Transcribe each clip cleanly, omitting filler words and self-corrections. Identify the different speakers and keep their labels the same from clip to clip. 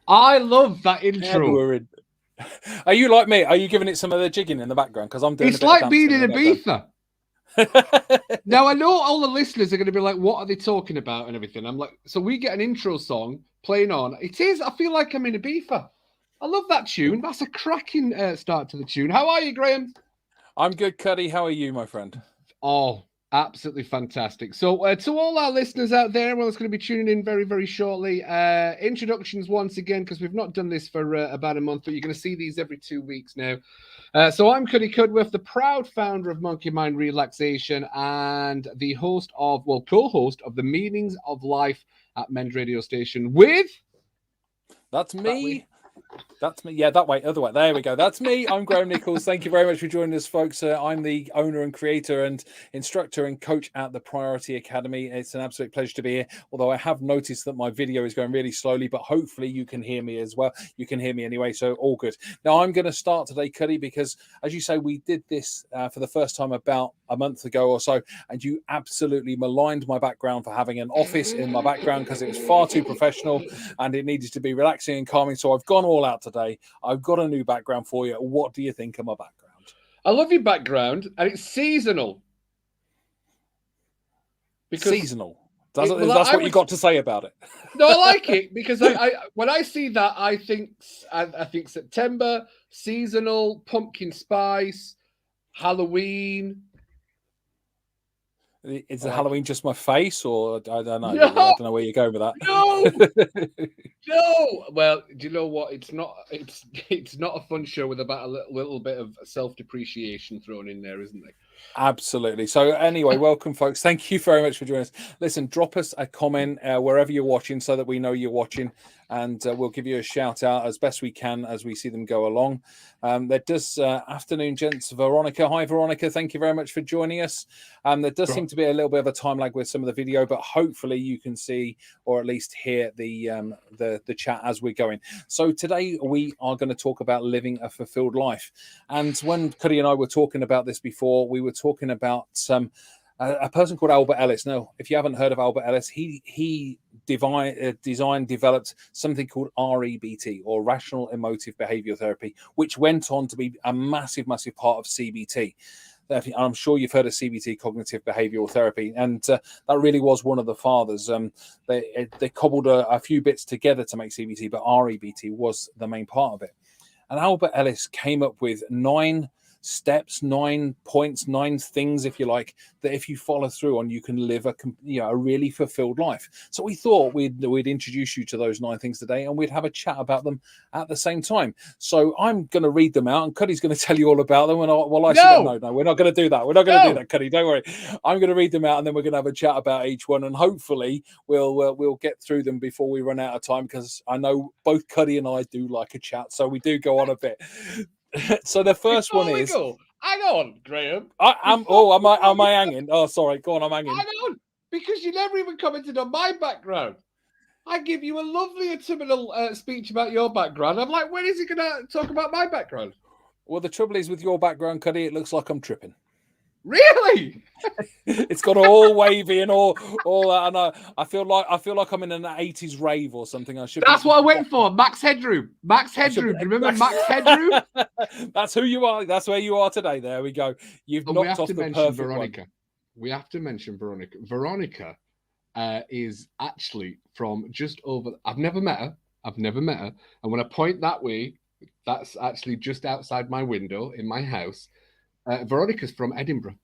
Speaker 1: I love that intro.
Speaker 2: Are you like me? Are you giving it some of the jigging in the background? Because I'm doing
Speaker 1: It's
Speaker 2: a bit
Speaker 1: like
Speaker 2: of
Speaker 1: being in
Speaker 2: Ibiza.
Speaker 1: Now, I know all the listeners are going to be like, what are they talking about and everything. I'm like, so we get an intro song playing on. It is. I feel like I'm in Ibiza. I love that tune. That's a cracking start to the tune. How are you, Graham?
Speaker 2: I'm good, Cuddy. How are you, my friend?
Speaker 1: Oh, absolutely fantastic. So to all our listeners out there, well, it's going to be tuning in very, very shortly. Introductions once again, because we've not done this for about a month, but you're going to see these every 2 weeks now. So I'm Cuddy Cudworth, the proud founder of Monkey Mind Relaxation and the host of, well, co-host of the Meanings of Life at Men's Radio Station with...
Speaker 2: That's me. That's me. Yeah, that way, other way. There we go. That's me. I'm Graham Nicholls. Thank you very much for joining us, folks. I'm the owner and creator and instructor and coach at the Priority Academy. It's an absolute pleasure to be here. Although I have noticed that my video is going really slowly, but hopefully you can hear me as well. You can hear me anyway, so all good. Now, I'm going to start today, Cuddy, because as you say, we did this for the first time about a month ago or so, and you absolutely maligned my background for having an office in my background because it was far too professional and it needed to be relaxing and calming. So I've gone all out today. I've got a new background for you. What do you think of my background?
Speaker 1: I love your background, and it's seasonal.
Speaker 2: Seasonal. That's what you got to say about it.
Speaker 1: No, I like it because I when I see that, I think September, seasonal, pumpkin spice, Halloween.
Speaker 2: Is the Halloween just my face, or I don't know? No, I don't know where you're going with that.
Speaker 1: No, no. Well, do you know what? It's not a fun show with about a little bit of self-depreciation thrown in there, isn't it?
Speaker 2: Absolutely. So anyway, welcome, folks. Thank you very much for joining us. Listen, drop us a comment wherever you're watching so that we know you're watching, and we'll give you a shout out as best we can as we see them go along. There does afternoon, gents. Veronica. Hi, Veronica. Thank you very much for joining us. There does seem to be a little bit of a time lag with some of the video, but hopefully you can see or at least hear the chat as we're going. So today we are going to talk about living a fulfilled life. And when Cuddy and I were talking about this before, we were talking about a person called Albert Ellis. Now, if you haven't heard of Albert Ellis, he developed something called REBT, or Rational Emotive Behavioral Therapy, which went on to be a massive, massive part of CBT. I'm sure you've heard of CBT, Cognitive Behavioral Therapy, and that really was one of the fathers. They cobbled a few bits together to make CBT, but REBT was the main part of it. And Albert Ellis came up with 9 steps, 9 points, 9 things, if you like, that if you follow through on, you can live a really fulfilled life. So we thought we'd introduce you to those 9 things today, and we'd have a chat about them at the same time. So I'm going to read them out, and Cuddy's going to tell you all about them. And no, we're not going to do that. We're not going to do that, Cuddy. Don't worry. I'm going to read them out, and then we're going to have a chat about each one, and hopefully we'll get through them before we run out of time, because I know both Cuddy and I do like a chat, so we do go on a bit. So the first one is...
Speaker 1: Hang on, Graham.
Speaker 2: Am I hanging? Oh, sorry. Go on, I'm hanging.
Speaker 1: Hang on, because you never even commented on my background. I give you a lovely autumnal speech about your background. I'm like, when is he going to talk about my background?
Speaker 2: Well, the trouble is with your background, Cuddy, it looks like I'm tripping.
Speaker 1: Really?
Speaker 2: It's got all wavy and all that, and I feel like I'm in an 80s rave or something.
Speaker 1: That's what I went for. Max Headroom. Max Headroom. Remember Max Headroom?
Speaker 2: That's who you are. That's where you are today. There we go. You've knocked off the perfect
Speaker 1: Veronica.
Speaker 2: one.
Speaker 1: We have to mention Veronica. Veronica is actually from just over... I've never met her. And when I point that way, that's actually just outside my window in my house. Veronica's from Edinburgh.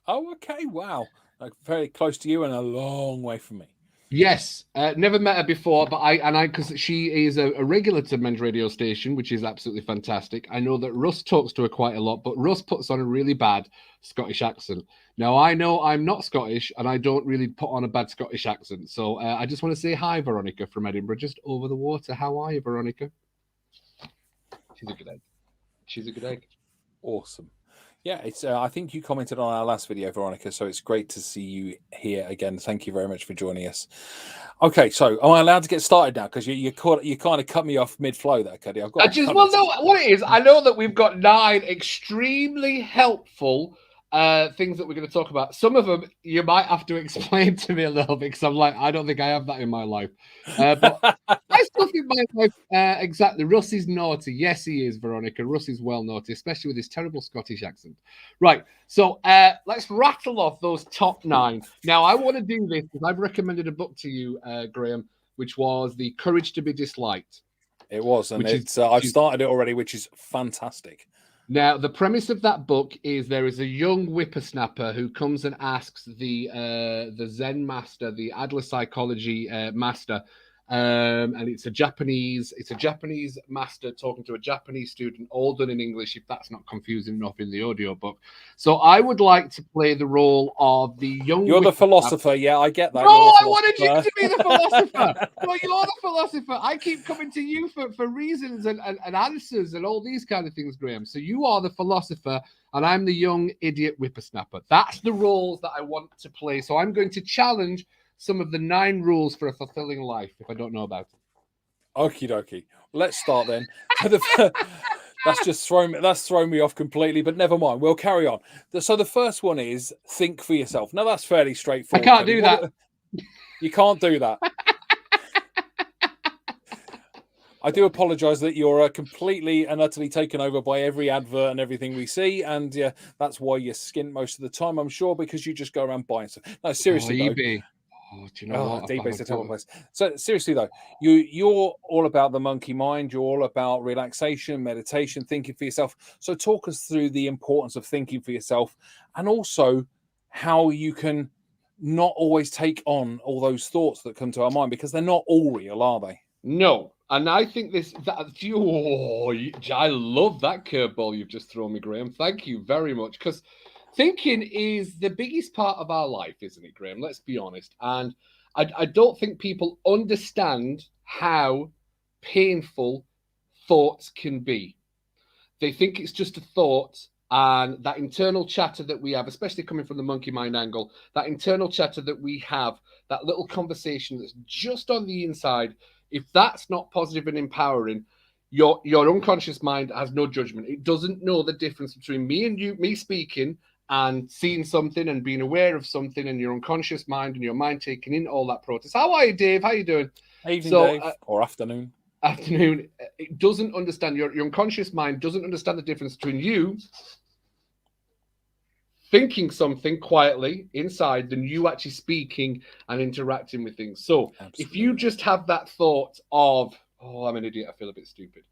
Speaker 2: Oh, okay. Wow. Like very close to you and a long way from me.
Speaker 1: Yes. Never met her before, but because she is a regular to Men's Radio Station, which is absolutely fantastic. I know that Russ talks to her quite a lot, but Russ puts on a really bad Scottish accent. Now, I know I'm not Scottish, and I don't really put on a bad Scottish accent. So I just want to say hi, Veronica from Edinburgh, just over the water. How are you, Veronica? She's a good egg.
Speaker 2: Awesome. Yeah, it's. I think you commented on our last video, Veronica, so it's great to see you here again. Thank you very much for joining us. Okay, so am I allowed to get started now? Because you kind of cut me off mid-flow there, Cuddy.
Speaker 1: What it is, I know that we've got 9 extremely helpful things that we're going to talk about. Some of them you might have to explain to me a little bit, because I'm like, I don't think I have that in my life. But I still think my life, exactly. Russ is naughty. Yes, he is, Veronica. Russ is well naughty, especially with his terrible Scottish accent. Right. So let's rattle off those top 9. Now, I want to do this because I've recommended a book to you, Graham, which was The Courage to be Disliked.
Speaker 2: It was, and
Speaker 1: I've
Speaker 2: started it already, which is fantastic.
Speaker 1: Now, the premise of that book is there is a young whippersnapper who comes and asks the Zen master, the Adler psychology master, and it's a Japanese master talking to a Japanese student, all done in English, if that's not confusing enough in the audiobook. So I would like to play the role of the young...
Speaker 2: You're the philosopher, yeah, I get that.
Speaker 1: No, I wanted you to be the philosopher. No, you're the philosopher. I keep coming to you for reasons and answers and all these kind of things, Graham. So you are the philosopher and I'm the young idiot whippersnapper. That's the roles that I want to play. So I'm going to challenge some of the 9 rules for a fulfilling life, if I don't know about it.
Speaker 2: Okie dokie. Let's start then. That's thrown me off completely, but never mind. We'll carry on. So the first one is think for yourself. Now that's fairly straightforward.
Speaker 1: I can't do that.
Speaker 2: You can't do that. I do apologize that you're completely and utterly taken over by every advert and everything we see. And yeah, that's why you're skint most of the time, I'm sure, because you just go around buying stuff. No, seriously,
Speaker 1: eBay. Oh, do you know what?
Speaker 2: eBay's a terrible place. So seriously though, you're all about the monkey mind. You're all about relaxation, meditation, thinking for yourself. So talk us through the importance of thinking for yourself, and also how you can not always take on all those thoughts that come to our mind, because they're not all real, are they?
Speaker 1: No. And I think I love that curveball you've just thrown me, Graham. Thank you very much. Because thinking is the biggest part of our life, isn't it, Graham? Let's be honest. And I don't think people understand how painful thoughts can be. They think it's just a thought, and that internal chatter that we have, especially coming from the monkey mind angle, that internal chatter that we have, that little conversation that's just on the inside, if that's not positive and empowering, your unconscious mind has no judgment. It doesn't know the difference between me and you, me speaking and seeing something and being aware of something, and your unconscious mind and your mind taking in all that process. How are you, Dave? How you doing?
Speaker 2: Evening, Dave, or afternoon.
Speaker 1: Afternoon. It doesn't understand, your unconscious mind doesn't understand the difference between you thinking something quietly inside than you actually speaking and interacting with things. So absolutely. If you just have that thought of, oh, I'm an idiot, I feel a bit stupid.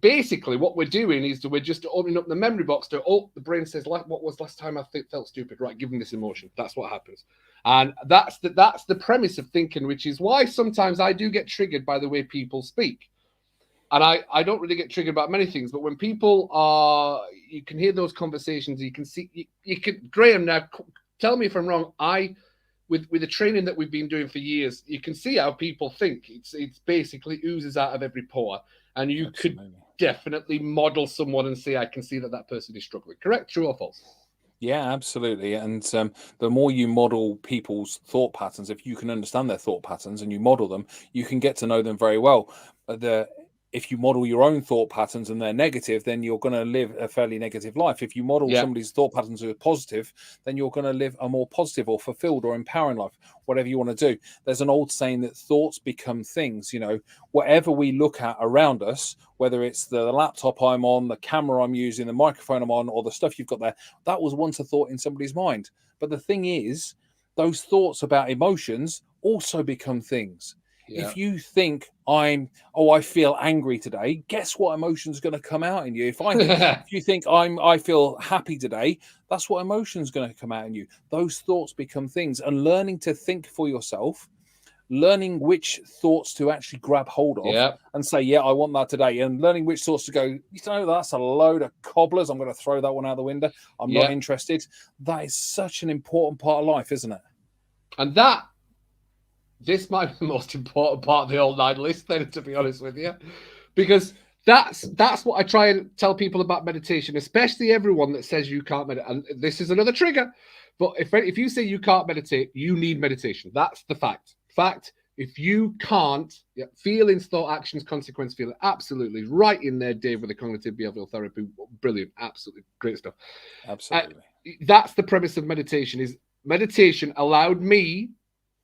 Speaker 1: Basically, what we're doing is that we're just opening up the memory box to, the brain says, what was last time I felt stupid? Right, give them this emotion. That's what happens. And that's the premise of thinking, which is why sometimes I do get triggered by the way people speak. And I don't really get triggered about many things, but when people are, you can hear those conversations, you can see, you can, Graham, now tell me if I'm wrong, with the training that we've been doing for years, you can see how people think. It's basically oozes out of every pore. And you could definitely model someone and say, I can see that person is struggling. Correct, true or false?
Speaker 2: Yeah, absolutely. And the more you model people's thought patterns, if you can understand their thought patterns and you model them, you can get to know them very well. If you model your own thought patterns and they're negative, then you're going to live a fairly negative life. If you model somebody's thought patterns who are positive, then you're going to live a more positive or fulfilled or empowering life, whatever you want to do. There's an old saying that thoughts become things. You know, whatever we look at around us, whether it's the laptop I'm on, the camera I'm using, the microphone I'm on, or the stuff you've got there, that was once a thought in somebody's mind. But the thing is, those thoughts about emotions also become things. Yeah. If you think I feel angry today, guess what emotion's going to come out in you? If you think I feel happy today, that's what emotion's going to come out in you. Those thoughts become things. And learning to think for yourself, learning which thoughts to actually grab hold of and say, yeah, I want that today. And learning which thoughts to go, you know, that's a load of cobblers. I'm going to throw that one out the window. I'm not interested. That is such an important part of life, isn't it?
Speaker 1: And this might be the most important part of the whole 9 list, then, to be honest with you, because that's what I try and tell people about meditation, especially everyone that says you can't meditate. And this is another trigger, but if you say you can't meditate, you need meditation. That's the fact. If you can't, feelings, thought, actions, consequence, feeling, absolutely right in there, Dave, with the cognitive behavioral therapy, brilliant, absolutely great stuff.
Speaker 2: Absolutely,
Speaker 1: that's the premise of meditation. Is meditation allowed me,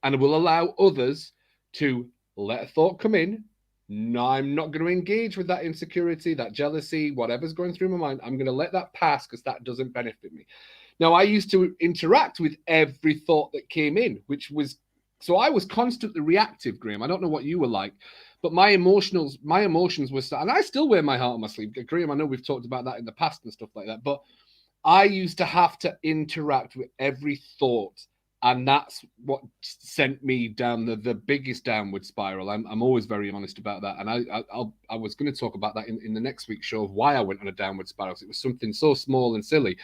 Speaker 1: and it will allow others to let a thought come in. No, I'm not going to engage with that insecurity, that jealousy, whatever's going through my mind. I'm going to let that pass because that doesn't benefit me. Now, I used to interact with every thought that came in, which was, so I was constantly reactive, Graham. I don't know what you were like, but my emotions were, and I still wear my heart on my sleeve. Graham, I know we've talked about that in the past and stuff like that, but I used to have to interact with every thought, and that's what sent me down the biggest downward spiral. I'm always very honest about that, and I was going to talk about that in the next week's show of why I went on a downward spiral. It was something so small and silly,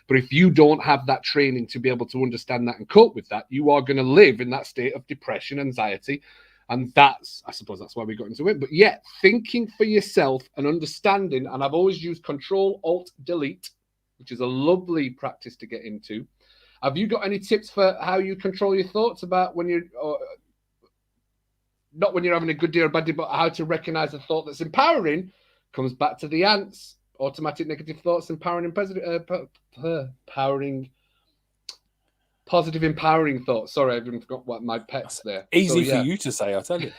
Speaker 1: but if you don't have that training to be able to understand that and cope with that, you are going to live in that state of depression, anxiety, and I suppose that's why we got into it. But yeah, thinking for yourself and understanding, and I've always used Control Alt Delete, which is a lovely practice to get into. Have you got any tips for how you control your thoughts about when you're, not when you're having a good day or a bad day, but how to recognize a thought that's empowering? Comes back to the ants: automatic negative thoughts, empowering and positive empowering thoughts. Sorry, I even forgot what my pet's there.
Speaker 2: Easy for you to say, I tell you.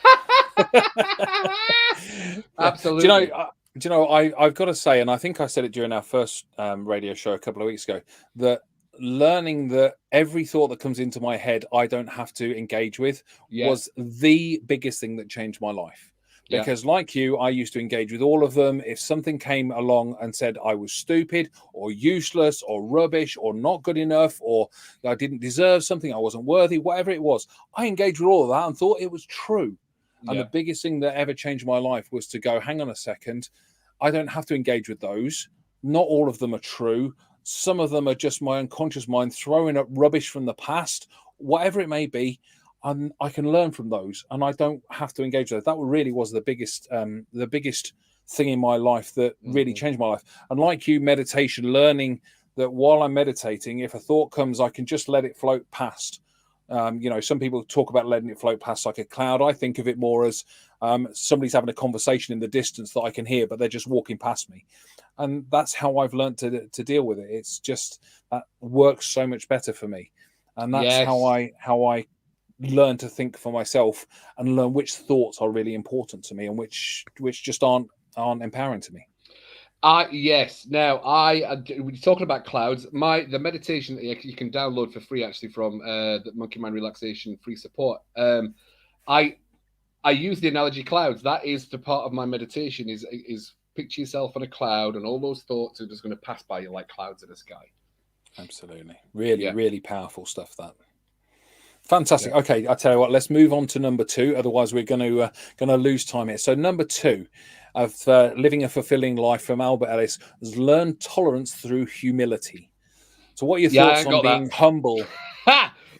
Speaker 1: Absolutely.
Speaker 2: Do you know, I've got to say, and I think I said it during our first radio show a couple of weeks ago, that learning that every thought that comes into my head I don't have to engage with was the biggest thing that changed my life. Because like you, I used to engage with all of them. If something came along and said I was stupid or useless or rubbish or not good enough or I didn't deserve something, I wasn't worthy, whatever it was, I engaged with all of that and thought it was true. And the biggest thing that ever changed my life was to go, hang on a second, I don't have to engage with those. Not all of them are true. Some of them are just my unconscious mind throwing up rubbish from the past, whatever it may be. And I can learn from those, and I don't have to engage with that. That really was the biggest thing in my life that really changed my life. And like you, meditation, learning that while I'm meditating, if a thought comes, I can just let it float past. Some people talk about letting it float past like a cloud. I think of it more as somebody's having a conversation in the distance that I can hear, but they're just walking past me. And that's how I've learned to deal with it. It's just that works so much better for me. And that's how I learn to think for myself and learn which thoughts are really important to me and which just aren't empowering to me.
Speaker 1: Yes. Now, we're talking about clouds. The meditation that you can download for free, actually, from the Monkey Mind Relaxation free support. I use the analogy clouds. That is the part of my meditation. Is picture yourself on a cloud, and all those thoughts are just going to pass by you like clouds in the sky.
Speaker 2: Absolutely, really powerful stuff. That. Fantastic. Yeah. Okay, I tell you what. Let's move on to number 2. Otherwise, we're going to lose time here. So, number 2 of living a fulfilling life from Albert Ellis is learn tolerance through humility. So, what are your thoughts on being humble?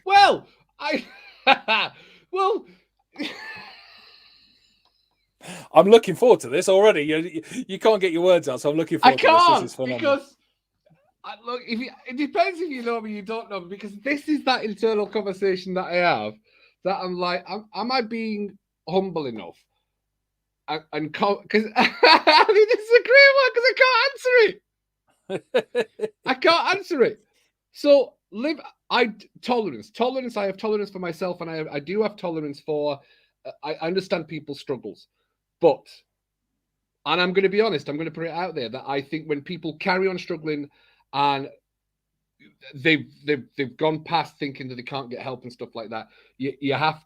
Speaker 1: Well,
Speaker 2: I'm looking forward to this already. You can't get your words out, so I'm looking forward to this. This is phenomenal.
Speaker 1: Because look, it depends if you know me, you don't know me, because this is that internal conversation that I have. That I'm like, am I being humble enough? And because I mean, this is a great one because I can't answer it. I can't answer it. So tolerance. I have tolerance for myself, and I do have tolerance for. I understand people's struggles, and I'm going to be honest. I'm going to put it out there that I think when people carry on struggling and they've gone past thinking that they can't get help and stuff like that, you have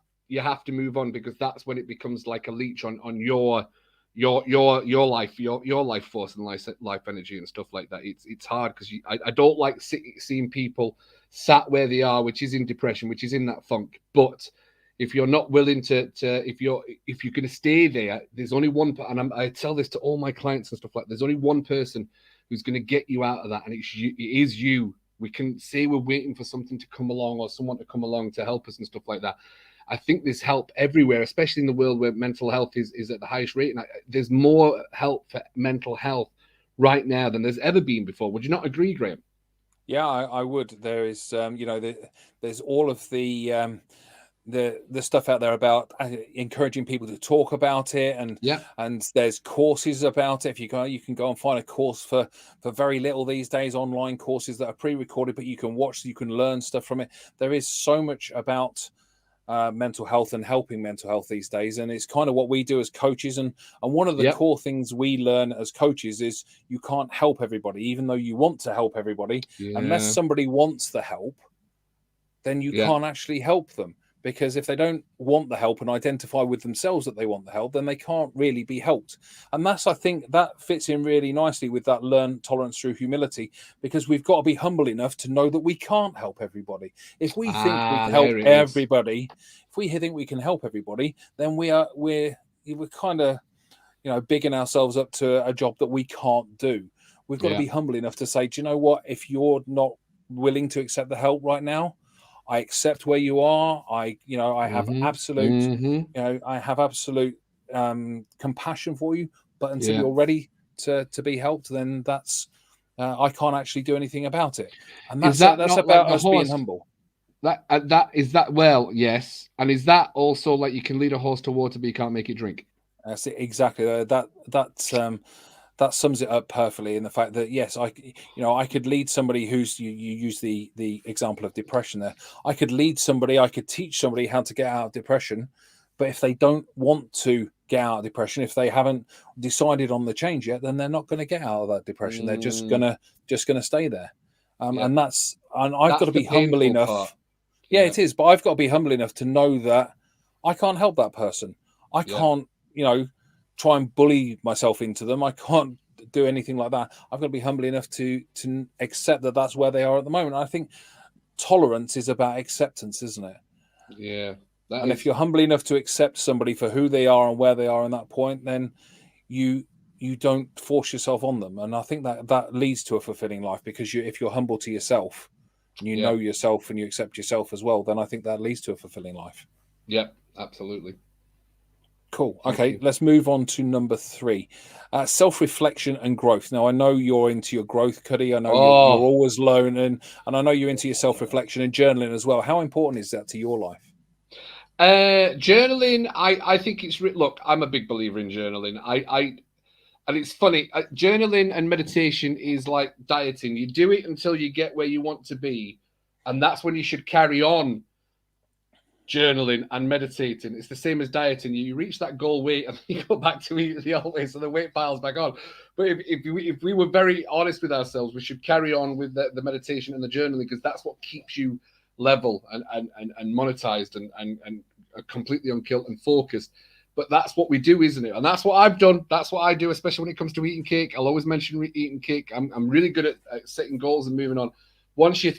Speaker 1: to move on, because that's when it becomes like a leech on your life, your life force and life energy and stuff like that. It's hard because I don't like seeing people sat where they are, which is in depression, which is in that funk. But if you're not willing to if you're going to stay there, there's only one, and I tell this to all my clients and stuff like that, there's only one person who's going to get you out of that, and it is you. We can say we're waiting for something to come along or someone to come along to help us and stuff like that. I think there's help everywhere, especially in the world where mental health is at the highest rate. And there's more help for mental health right now than there's ever been before. Would you not agree, Graham?
Speaker 2: Yeah, I would. There is, there's all of the stuff out there about encouraging people to talk about it, and there's courses about it. If you can go and find a course for very little these days, online courses that are pre-recorded, but you can watch, you can learn stuff from it. There is so much about mental health and helping mental health these days, and it's kind of what we do as coaches. And one of the core things we learn as coaches is you can't help everybody, even though you want to help everybody. Unless somebody wants the help, then you can't actually help them, because if they don't want the help and identify with themselves that they want the help, then they can't really be helped. And I think that fits in really nicely with that learn tolerance through humility, because we've got to be humble enough to know that we can't help everybody. If we think we can help everybody, if we think we can help everybody, then we're kind of, bigging ourselves up to a job that we can't do. We've got to be humble enough to say, do you know what? If you're not willing to accept the help right now, I accept where you are. I have absolute, I have absolute compassion for you. But until you're ready to be helped, then that's I can't actually do anything about it. And that's about like us being humble.
Speaker 1: Yes. And is that also like you can lead a horse to water, but you can't make it drink?
Speaker 2: That's it, exactly. That sums it up perfectly, in the fact that, yes, I could lead somebody who's, you use the example of depression there. I could lead somebody, I could teach somebody how to get out of depression, but if they don't want to get out of depression, if they haven't decided on the change yet, then they're not going to get out of that depression. They're just gonna stay there. And I've got to be humble enough. Yeah, it is, but I've got to be humble enough to know that I can't help that person. I can't, try and bully myself into them. I can't do anything like that. I've got to be humble enough to accept that that's where they are at the moment. I think tolerance is about acceptance, isn't it?
Speaker 1: Yeah.
Speaker 2: If you're humble enough to accept somebody for who they are and where they are in that point, then you don't force yourself on them. And I think that leads to a fulfilling life, because if you're humble to yourself and you know yourself and you accept yourself as well, then I think that leads to a fulfilling life.
Speaker 1: Yeah, absolutely.
Speaker 2: Cool. Okay, let's move on to number 3, self-reflection and growth. Now, I know you're into your growth, Cuddy. I know you're always learning, and I know you're into your self-reflection and journaling as well. How important is that to your life?
Speaker 1: Journaling, I think it's look, I'm a big believer in journaling. And it's funny, journaling and meditation is like dieting. You do it until you get where you want to be, and that's when you should carry on journaling and meditating. It's the same as dieting. You reach that goal weight and you go back to eat the old way, so the weight piles back on. But if we were very honest with ourselves, we should carry on with the meditation and the journaling, because that's what keeps you level and monetized and completely unkilled and focused. But that's what we do, isn't it? And that's what I've done. That's what I do, especially when it comes to eating cake. I'll always mention eating cake. I'm really good at setting goals and moving on. Once you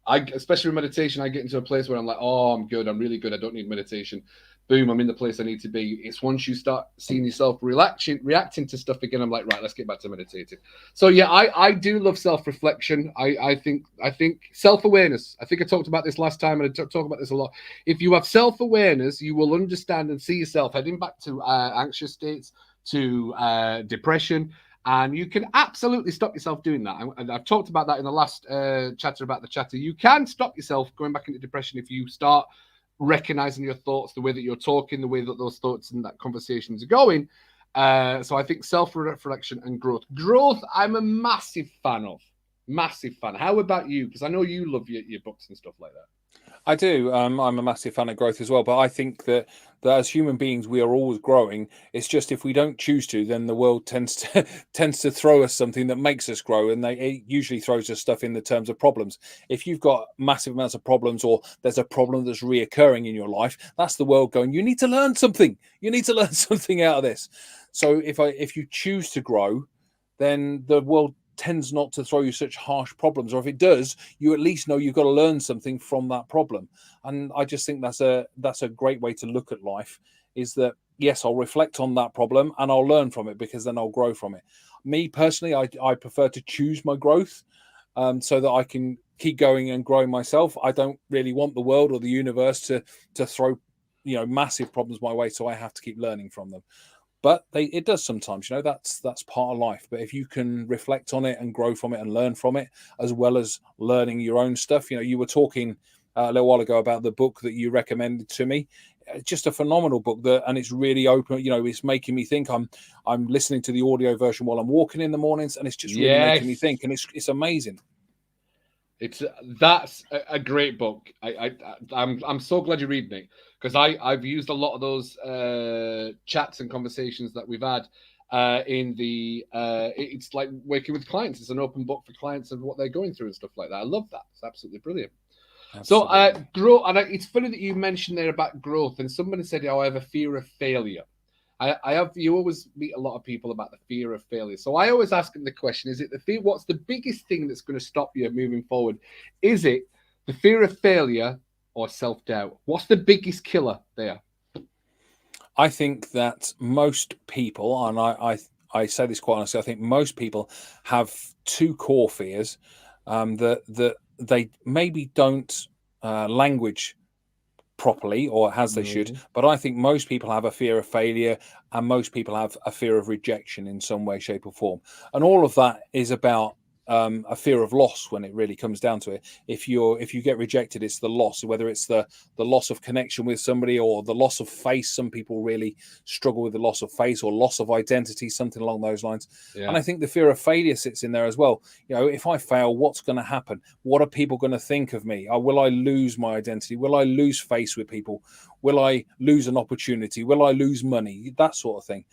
Speaker 1: especially with meditation, I get into a place where I'm like, oh, I'm good. I'm really good. I don't need meditation. Boom, I'm in the place I need to be. It's once you start seeing yourself reacting to stuff again, I'm like, right, let's get back to meditating. So yeah, I do love self-reflection. I think self-awareness. I think I talked about this last time, and I talk about this a lot. If you have self-awareness, you will understand and see yourself heading back to anxious states, to depression. And you can absolutely stop yourself doing that. And I've talked about that in the last chatter about the chatter. You can stop yourself going back into depression if you start recognizing your thoughts, the way that you're talking, the way that those thoughts and that conversations are going. So I think self-reflection and growth. Growth, I'm a massive fan of. Massive fan. How about you? Because I know you love your books and stuff like that.
Speaker 2: I do. I'm a massive fan of growth as well. But I think that as human beings, we are always growing. It's just if we don't choose to, then the world tends to throw us something that makes us grow. And it usually throws us stuff in the terms of problems. If you've got massive amounts of problems, or there's a problem that's reoccurring in your life, that's the world going, you need to learn something. You need to learn something out of this. So if you choose to grow, then the world tends not to throw you such harsh problems, or if it does, you at least know you've got to learn something from that problem. And I just think that's a great way to look at life, is that yes, I'll reflect on that problem and I'll learn from it, because then I'll grow from it. Me personally, I prefer to choose my growth, so that I can keep going and growing myself. I don't really want the world or the universe to throw massive problems my way, so I have to keep learning from them. But it does sometimes, that's part of life. But if you can reflect on it and grow from it and learn from it, as well as learning your own stuff, you were talking a little while ago about the book that you recommended to me. Just a phenomenal book, and it's really open. It's making me think. I'm listening to the audio version while I'm walking in the mornings, and it's just really making me think, and it's amazing.
Speaker 1: That's a great book. I'm so glad you're reading it, because I've used a lot of those chats and conversations that we've had in the it's like working with clients. It's an open book for clients of what they're going through and stuff like that. I love that. It's absolutely brilliant.
Speaker 2: Absolutely.
Speaker 1: So growth, and it's funny that you mentioned there about growth, and somebody said, "Oh, I have a fear of failure." I have. You always meet a lot of people about the fear of failure. So I always ask them the question: is it the fear? What's the biggest thing that's going to stop you moving forward? Is it the fear of failure or self-doubt? What's the biggest killer there?
Speaker 2: I think that most people, and I say this quite honestly, I think most people have two core fears that they maybe don't language properly or as they should, but I think most people have a fear of failure, and most people have a fear of rejection in some way, shape, or form, and all of that is about a fear of loss. When it really comes down to it, if you get rejected, it's the loss, whether it's the loss of connection with somebody or the loss of face. Some people really struggle with the loss of face or loss of identity, something along those lines.
Speaker 1: Yeah.
Speaker 2: And I think the fear of failure sits in there as well. You know, if I fail, what's going to happen? What are people going to think of me? Will I lose my identity? Will I lose face with people? Will I lose an opportunity? Will I lose money? That sort of thing.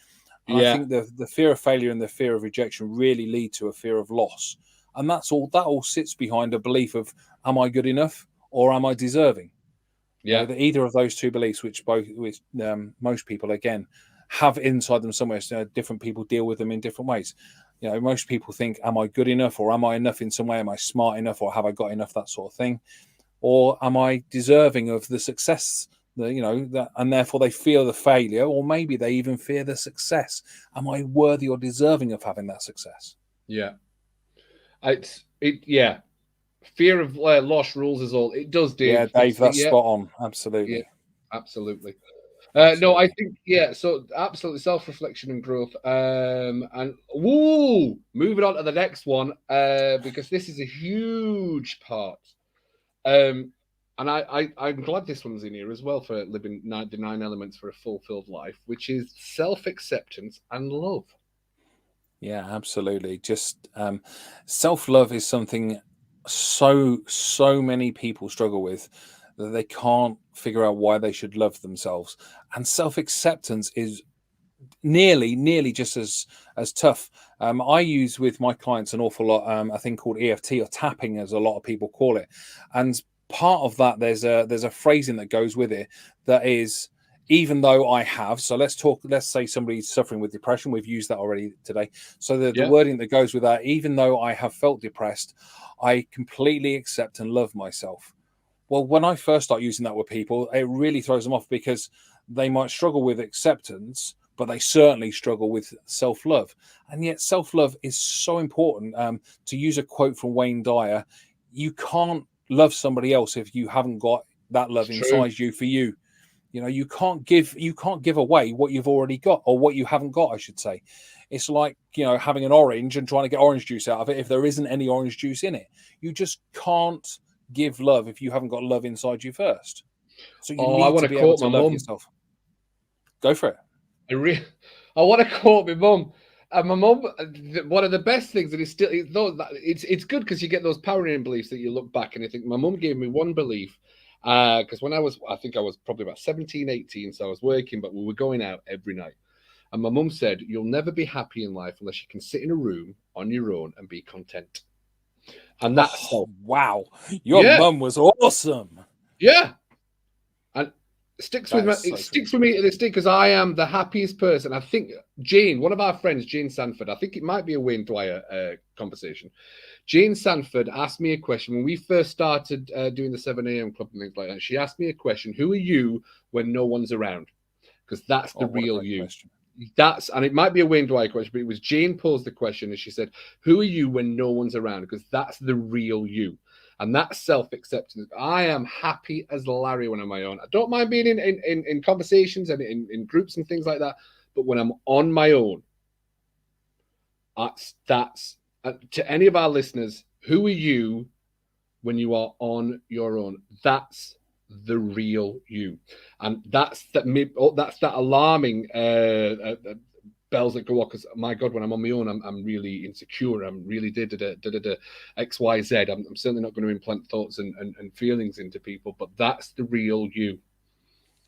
Speaker 2: And I think the fear of failure and the fear of rejection really lead to a fear of loss. And that all sits behind a belief of, am I good enough or am I deserving?
Speaker 1: Yeah.
Speaker 2: You know, either of those two beliefs, which most people, again, have inside them somewhere. So different people deal with them in different ways. You know, most people think, am I good enough or am I enough in some way? Am I smart enough or have I got enough? That sort of thing. Or am I deserving of the success? And therefore they fear the failure, or maybe they even fear the success. Am I worthy or deserving of having that success?
Speaker 1: Yeah. Yeah. Fear of loss rules us all. It does, Dave.
Speaker 2: Yeah, Dave, that's spot on. Absolutely.
Speaker 1: Yeah, absolutely.
Speaker 2: Absolutely.
Speaker 1: No, I think so absolutely, self-reflection and growth. And moving on to the next one, because this is a huge part. And I'm glad this one's in here as well, for living the 9 elements for a fulfilled life, which is self-acceptance and love.
Speaker 2: Yeah, absolutely. Just self-love is something so many people struggle with, that they can't figure out why they should love themselves. And self-acceptance is nearly just as tough. I use with my clients an awful lot a thing called EFT, or tapping, as a lot of people call it. And part of that, there's a phrasing that goes with it that is, even though I have. So let's say somebody's suffering with depression. We've used that already today. So the wording that goes with that: even though I have felt depressed, I completely accept and love myself. Well, when I first start using that with people, it really throws them off, because they might struggle with acceptance, but they certainly struggle with self-love. And yet self-love is so important. To use a quote from Wayne Dyer, you can't love somebody else if you haven't got that love inside you for you. You know, you can't give away what you've already got, or what you haven't got, I should say. It's like, having an orange and trying to get orange juice out of it if there isn't any orange juice in it. You just can't give love if you haven't got love inside you first. So you need to be able to love yourself. Go for it.
Speaker 1: I want to quote my mum. And my mum, one of the best things, and it's good, because you get those powering beliefs that you look back and you think, my mum gave me one belief, because when I think I was probably about 17, 18, so I was working, but we were going out every night. And my mum said, you'll never be happy in life unless you can sit in a room on your own and be content. And that's
Speaker 2: wow. Your mum was awesome.
Speaker 1: Yeah. And it sticks with me to this day, because I am the happiest person. I think Jane, one of our friends, Jane Sanford, I think it might be a Wayne Dwyer conversation. Jane Sanford asked me a question when we first started doing the 7 a.m. club and things like that. She asked me a question: who are you when no one's around? Because that's the real you. Question. And it might be a Wayne Dwyer question, but it was Jane posed the question, and she said, who are you when no one's around? Because that's the real you. And that's self-acceptance. I am happy as Larry when I'm on my own. I don't mind being in conversations and in groups and things like that. But when I'm on my own, that's to any of our listeners, who are you when you are on your own? That's the real you. And that's that alarming bells that go off because, my God, when I'm on my own, I'm really insecure. I'm really X, Y, Z. I'm certainly not going to implant thoughts and feelings into people, but that's the real you.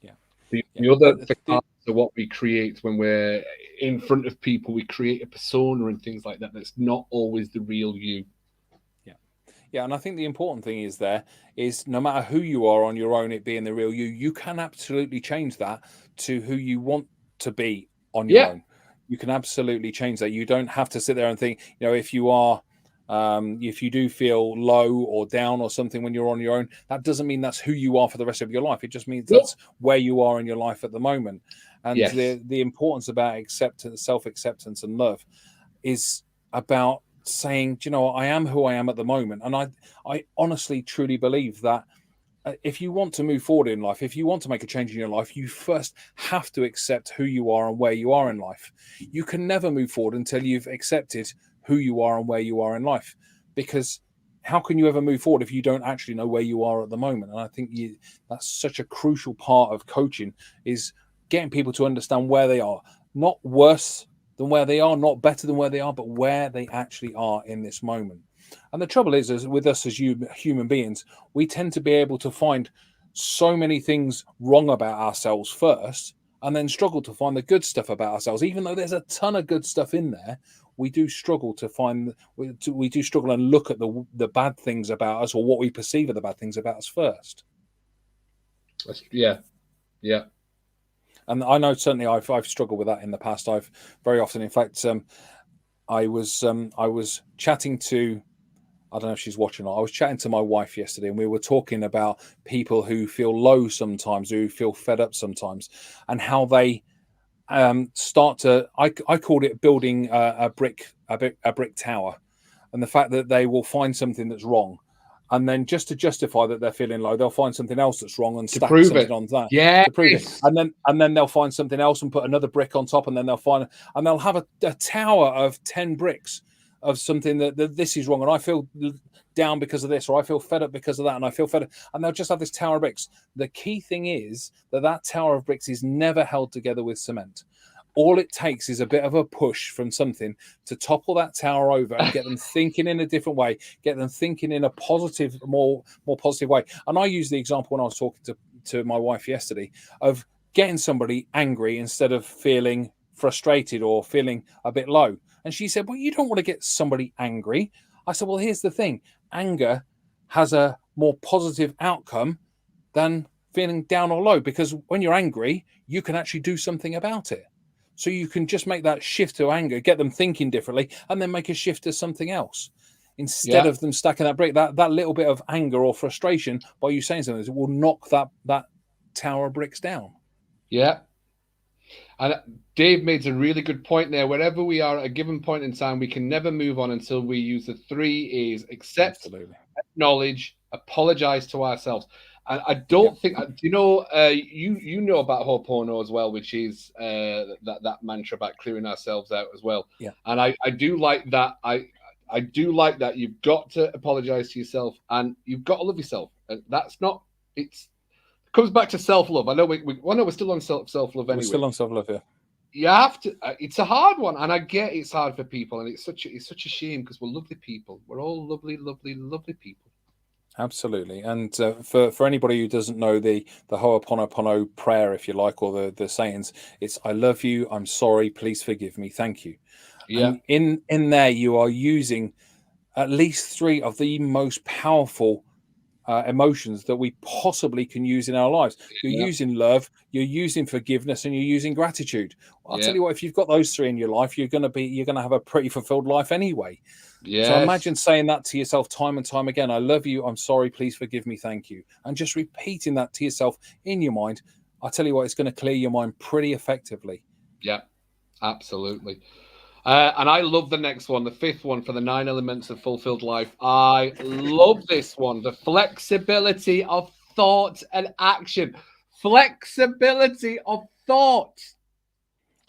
Speaker 2: Yeah.
Speaker 1: The other parts of what we create when we're in front of people, we create a persona and things like that. That's not always the real you.
Speaker 2: Yeah, and I think the important thing is no matter who you are on your own, it being the real you, you can absolutely change that to who you want to be on your own. You can absolutely change that. You don't have to sit there and think, if you do feel low or down or something when you're on your own, that doesn't mean that's who you are for the rest of your life. It just means that's where you are in your life at the moment. And the importance about acceptance, self-acceptance and love is about saying, do you know what, I am who I am at the moment. And I honestly, truly believe that if you want to move forward in life, if you want to make a change in your life, you first have to accept who you are and where you are in life. You can never move forward until you've accepted who you are and where you are in life, because how can you ever move forward if you don't actually know where you are at the moment? And I think that's such a crucial part of coaching, is getting people to understand where they are, not worse than where they are, not better than where they are, but where they actually are in this moment. And the trouble is with us as human beings, we tend to be able to find so many things wrong about ourselves first, and then struggle to find the good stuff about ourselves. Even though there's a ton of good stuff in there, we do struggle to find, we do struggle and look at the bad things about us, or what we perceive are the bad things about us first.
Speaker 1: Yeah.
Speaker 2: And I know certainly I've struggled with that in the past. I've very often, in fact, I was chatting to, I don't know if she's watching or not. I was chatting to my wife yesterday, and we were talking about people who feel low sometimes, who feel fed up sometimes, and how they start to. I called it building a brick tower, and the fact that they will find something that's wrong, and then just to justify that they're feeling low, they'll find something else that's wrong and stack something on that to prove it. And then they'll find something else and put another brick on top, and then they'll have a tower of 10 bricks of something that this is wrong, and I feel down because of this, or I feel fed up because of that, and I feel fed up, and they'll just have this tower of bricks. The key thing is that tower of bricks is never held together with cement. All it takes is a bit of a push from something to topple that tower over and get them thinking in a different way, get them thinking in a positive, more positive way. And I use the example when I was talking to my wife yesterday of getting somebody angry instead of feeling frustrated or feeling a bit low. And she said, well, you don't want to get somebody angry. I said, well, here's the thing. Anger has a more positive outcome than feeling down or low, because when you're angry, you can actually do something about it. So you can just make that shift to anger, get them thinking differently, and then make a shift to something else. Instead of them stacking that brick, that little bit of anger or frustration, by you saying something, it will knock that tower of bricks down.
Speaker 1: Yeah. And Dave made a really good point there. Wherever we are at a given point in time, we can never move on until we use the 3 E's: accept, acknowledge, apologize to ourselves. And I don't think, you know about Ho'oponopono as well, which is that mantra about clearing ourselves out as well.
Speaker 2: Yeah.
Speaker 1: And I do like that. I do like that. You've got to apologize to yourself, and you've got to love yourself. That's not, it comes back to self-love. I know we're still on self-love anyway.
Speaker 2: We're still on self-love, yeah.
Speaker 1: You have to. It's a hard one, and I get it's hard for people, and it's such a shame, because we're lovely people. We're all lovely, lovely, lovely people.
Speaker 2: Absolutely. And for anybody who doesn't know the Ho'oponopono prayer, if you like, or the sayings, it's I love you, I'm sorry, please forgive me, thank you.
Speaker 1: Yeah.
Speaker 2: And in there you are using at least 3 of the most powerful emotions that we possibly can use in our lives. You're using love, you're using forgiveness, and you're using gratitude. I'll tell you what, if you've got those 3 in your life, you're going to have a pretty fulfilled life anyway. So imagine saying that to yourself time and time again. I love you, I'm sorry, please forgive me, thank you. And just repeating that to yourself in your mind. I'll tell you what, it's going to clear your mind pretty effectively.
Speaker 1: Yeah, absolutely. And I love the next one, the 5th one, for the 9 elements of fulfilled life. I love this one, the flexibility of thought and action. Flexibility of thought.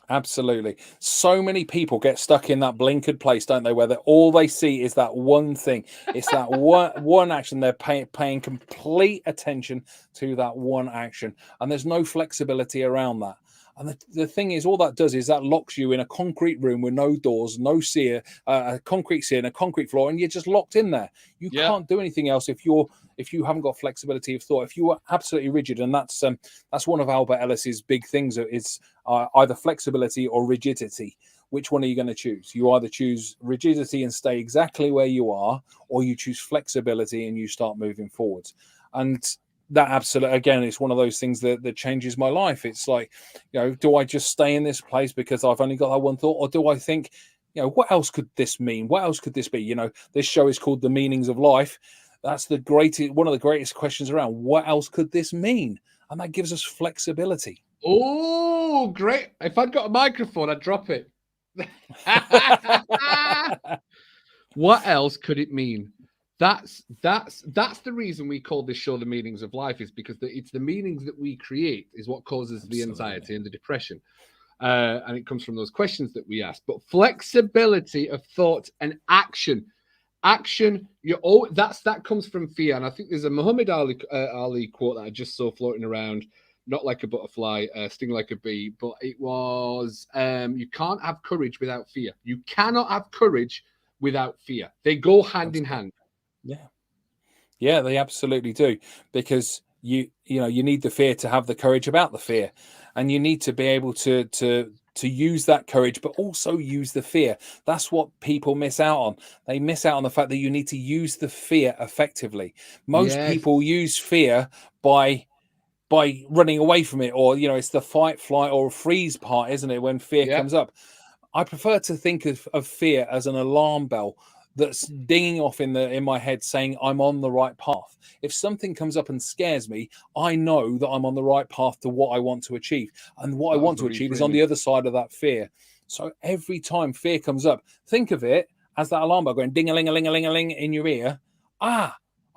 Speaker 2: Absolutely. So many people get stuck in that blinkered place, don't they, where all they see is that one thing. It's that one action. They're paying complete attention to that one action, and there's no flexibility around that. And the thing is, all that does is that locks you in a concrete room with no doors, no sear, a concrete sear and a concrete floor, and you're just locked in there. You can't do anything else if you haven't got flexibility of thought. If you are absolutely rigid, and that's one of Albert Ellis's big things, is either flexibility or rigidity. Which one are you going to choose? You either choose rigidity and stay exactly where you are, or you choose flexibility and you start moving forwards. And that absolutely, again, it's one of those things that changes my life. It's like, do I just stay in this place because I've only got that one thought, or do I think, what else could this mean? What else could this be? This show is called The Meanings of Life. That's one of the greatest questions around. What else could this mean? And that gives us flexibility.
Speaker 1: Oh, great. If I'd got a microphone, I'd drop it. What else could it mean? That's the reason we call this show The Meanings of Life, is because it's the meanings that we create is what causes the anxiety and the depression. And it comes from those questions that we ask. But flexibility of thought and action, that comes from fear. And I think there's a Muhammad Ali quote that I just saw floating around. Not like a butterfly, sting like a bee, but it was, you can't have courage without fear. You cannot have courage without fear. They go hand in hand.
Speaker 2: Yeah, they absolutely do, because you need the fear to have the courage about the fear, and you need to be able to use that courage, but also use the fear. That's what people miss out on. They miss out on the fact that you need to use the fear effectively. Most people use fear by running away from it, or it's the fight, flight, or freeze part, isn't it, when fear comes up? I prefer to think of fear as an alarm bell that's dinging off in my head saying I'm on the right path. If something comes up and scares me, I know that I'm on the right path to what I want to achieve, and what I want to achieve is on the other side of that fear. So every time fear comes up, think of it as that alarm bell going ding-a-ling-a-ling-a-ling-a-ling in your ear.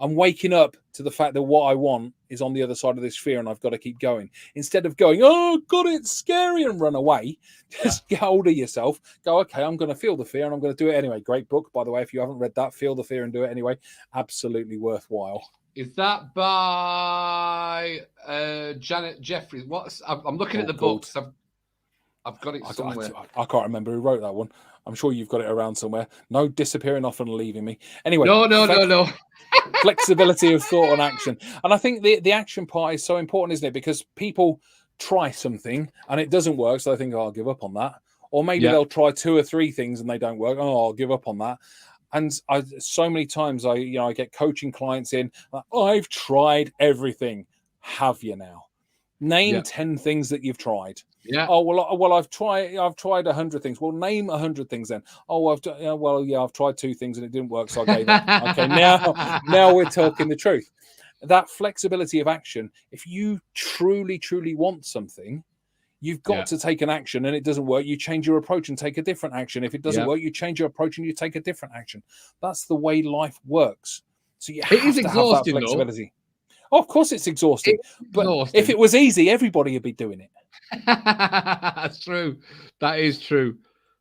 Speaker 2: I'm waking up to the fact that what I want is on the other side of this fear, and I've got to keep going. Instead of going, oh, God, it's scary, and run away, just get hold of yourself. Go, okay, I'm going to feel the fear, and I'm going to do it anyway. Great book, by the way. If you haven't read that, Feel the Fear and Do It Anyway. Absolutely worthwhile.
Speaker 1: Is that by Janet Jeffries? I'm looking at the books. I've got it somewhere.
Speaker 2: I can't remember who wrote that one. I'm sure you've got it around somewhere. No disappearing off and leaving me. Anyway.
Speaker 1: No.
Speaker 2: Flexibility of thought and action. And I think the action part is so important, isn't it? Because people try something and it doesn't work, so they think, I'll give up on that. Or maybe they'll try 2 or 3 things and they don't work. Oh, I'll give up on that. And so many times I get coaching clients in, I've tried everything. Have you now? Name 10 things that you've tried. Oh, well, I've tried 100 things. Well, name 100 things then. Oh, I've tried 2 things and it didn't work, so I gave up. Okay, now we're talking the truth. That flexibility of action. If you truly, truly want something, you've got to take an action, and it doesn't work, you change your approach and take a different action. If it doesn't work, you change your approach and you take a different action. That's the way life works. So you have to have that flexibility. Oh, of course it's exhausting. But if it was easy, everybody would be doing it.
Speaker 1: That's true. That is true.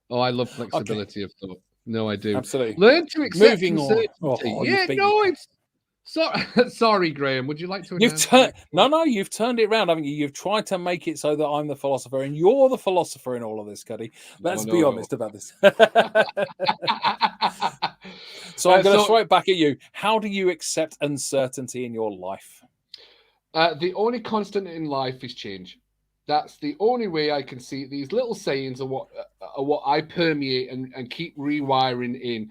Speaker 1: Oh, I love flexibility of thought. No, I do.
Speaker 2: Absolutely.
Speaker 1: Learn to accept.
Speaker 2: Moving on.
Speaker 1: Sorry, Graham. Would you like to?
Speaker 2: You've turned it around, haven't you? You've tried to make it so that I'm the philosopher, and you're the philosopher in all of this, Cuddy. Let's be honest about this. So I'm going to throw it back at you. How do you accept uncertainty in your life?
Speaker 1: The only constant in life is change. That's the only way I can see. These little sayings are what I permeate and keep rewiring in.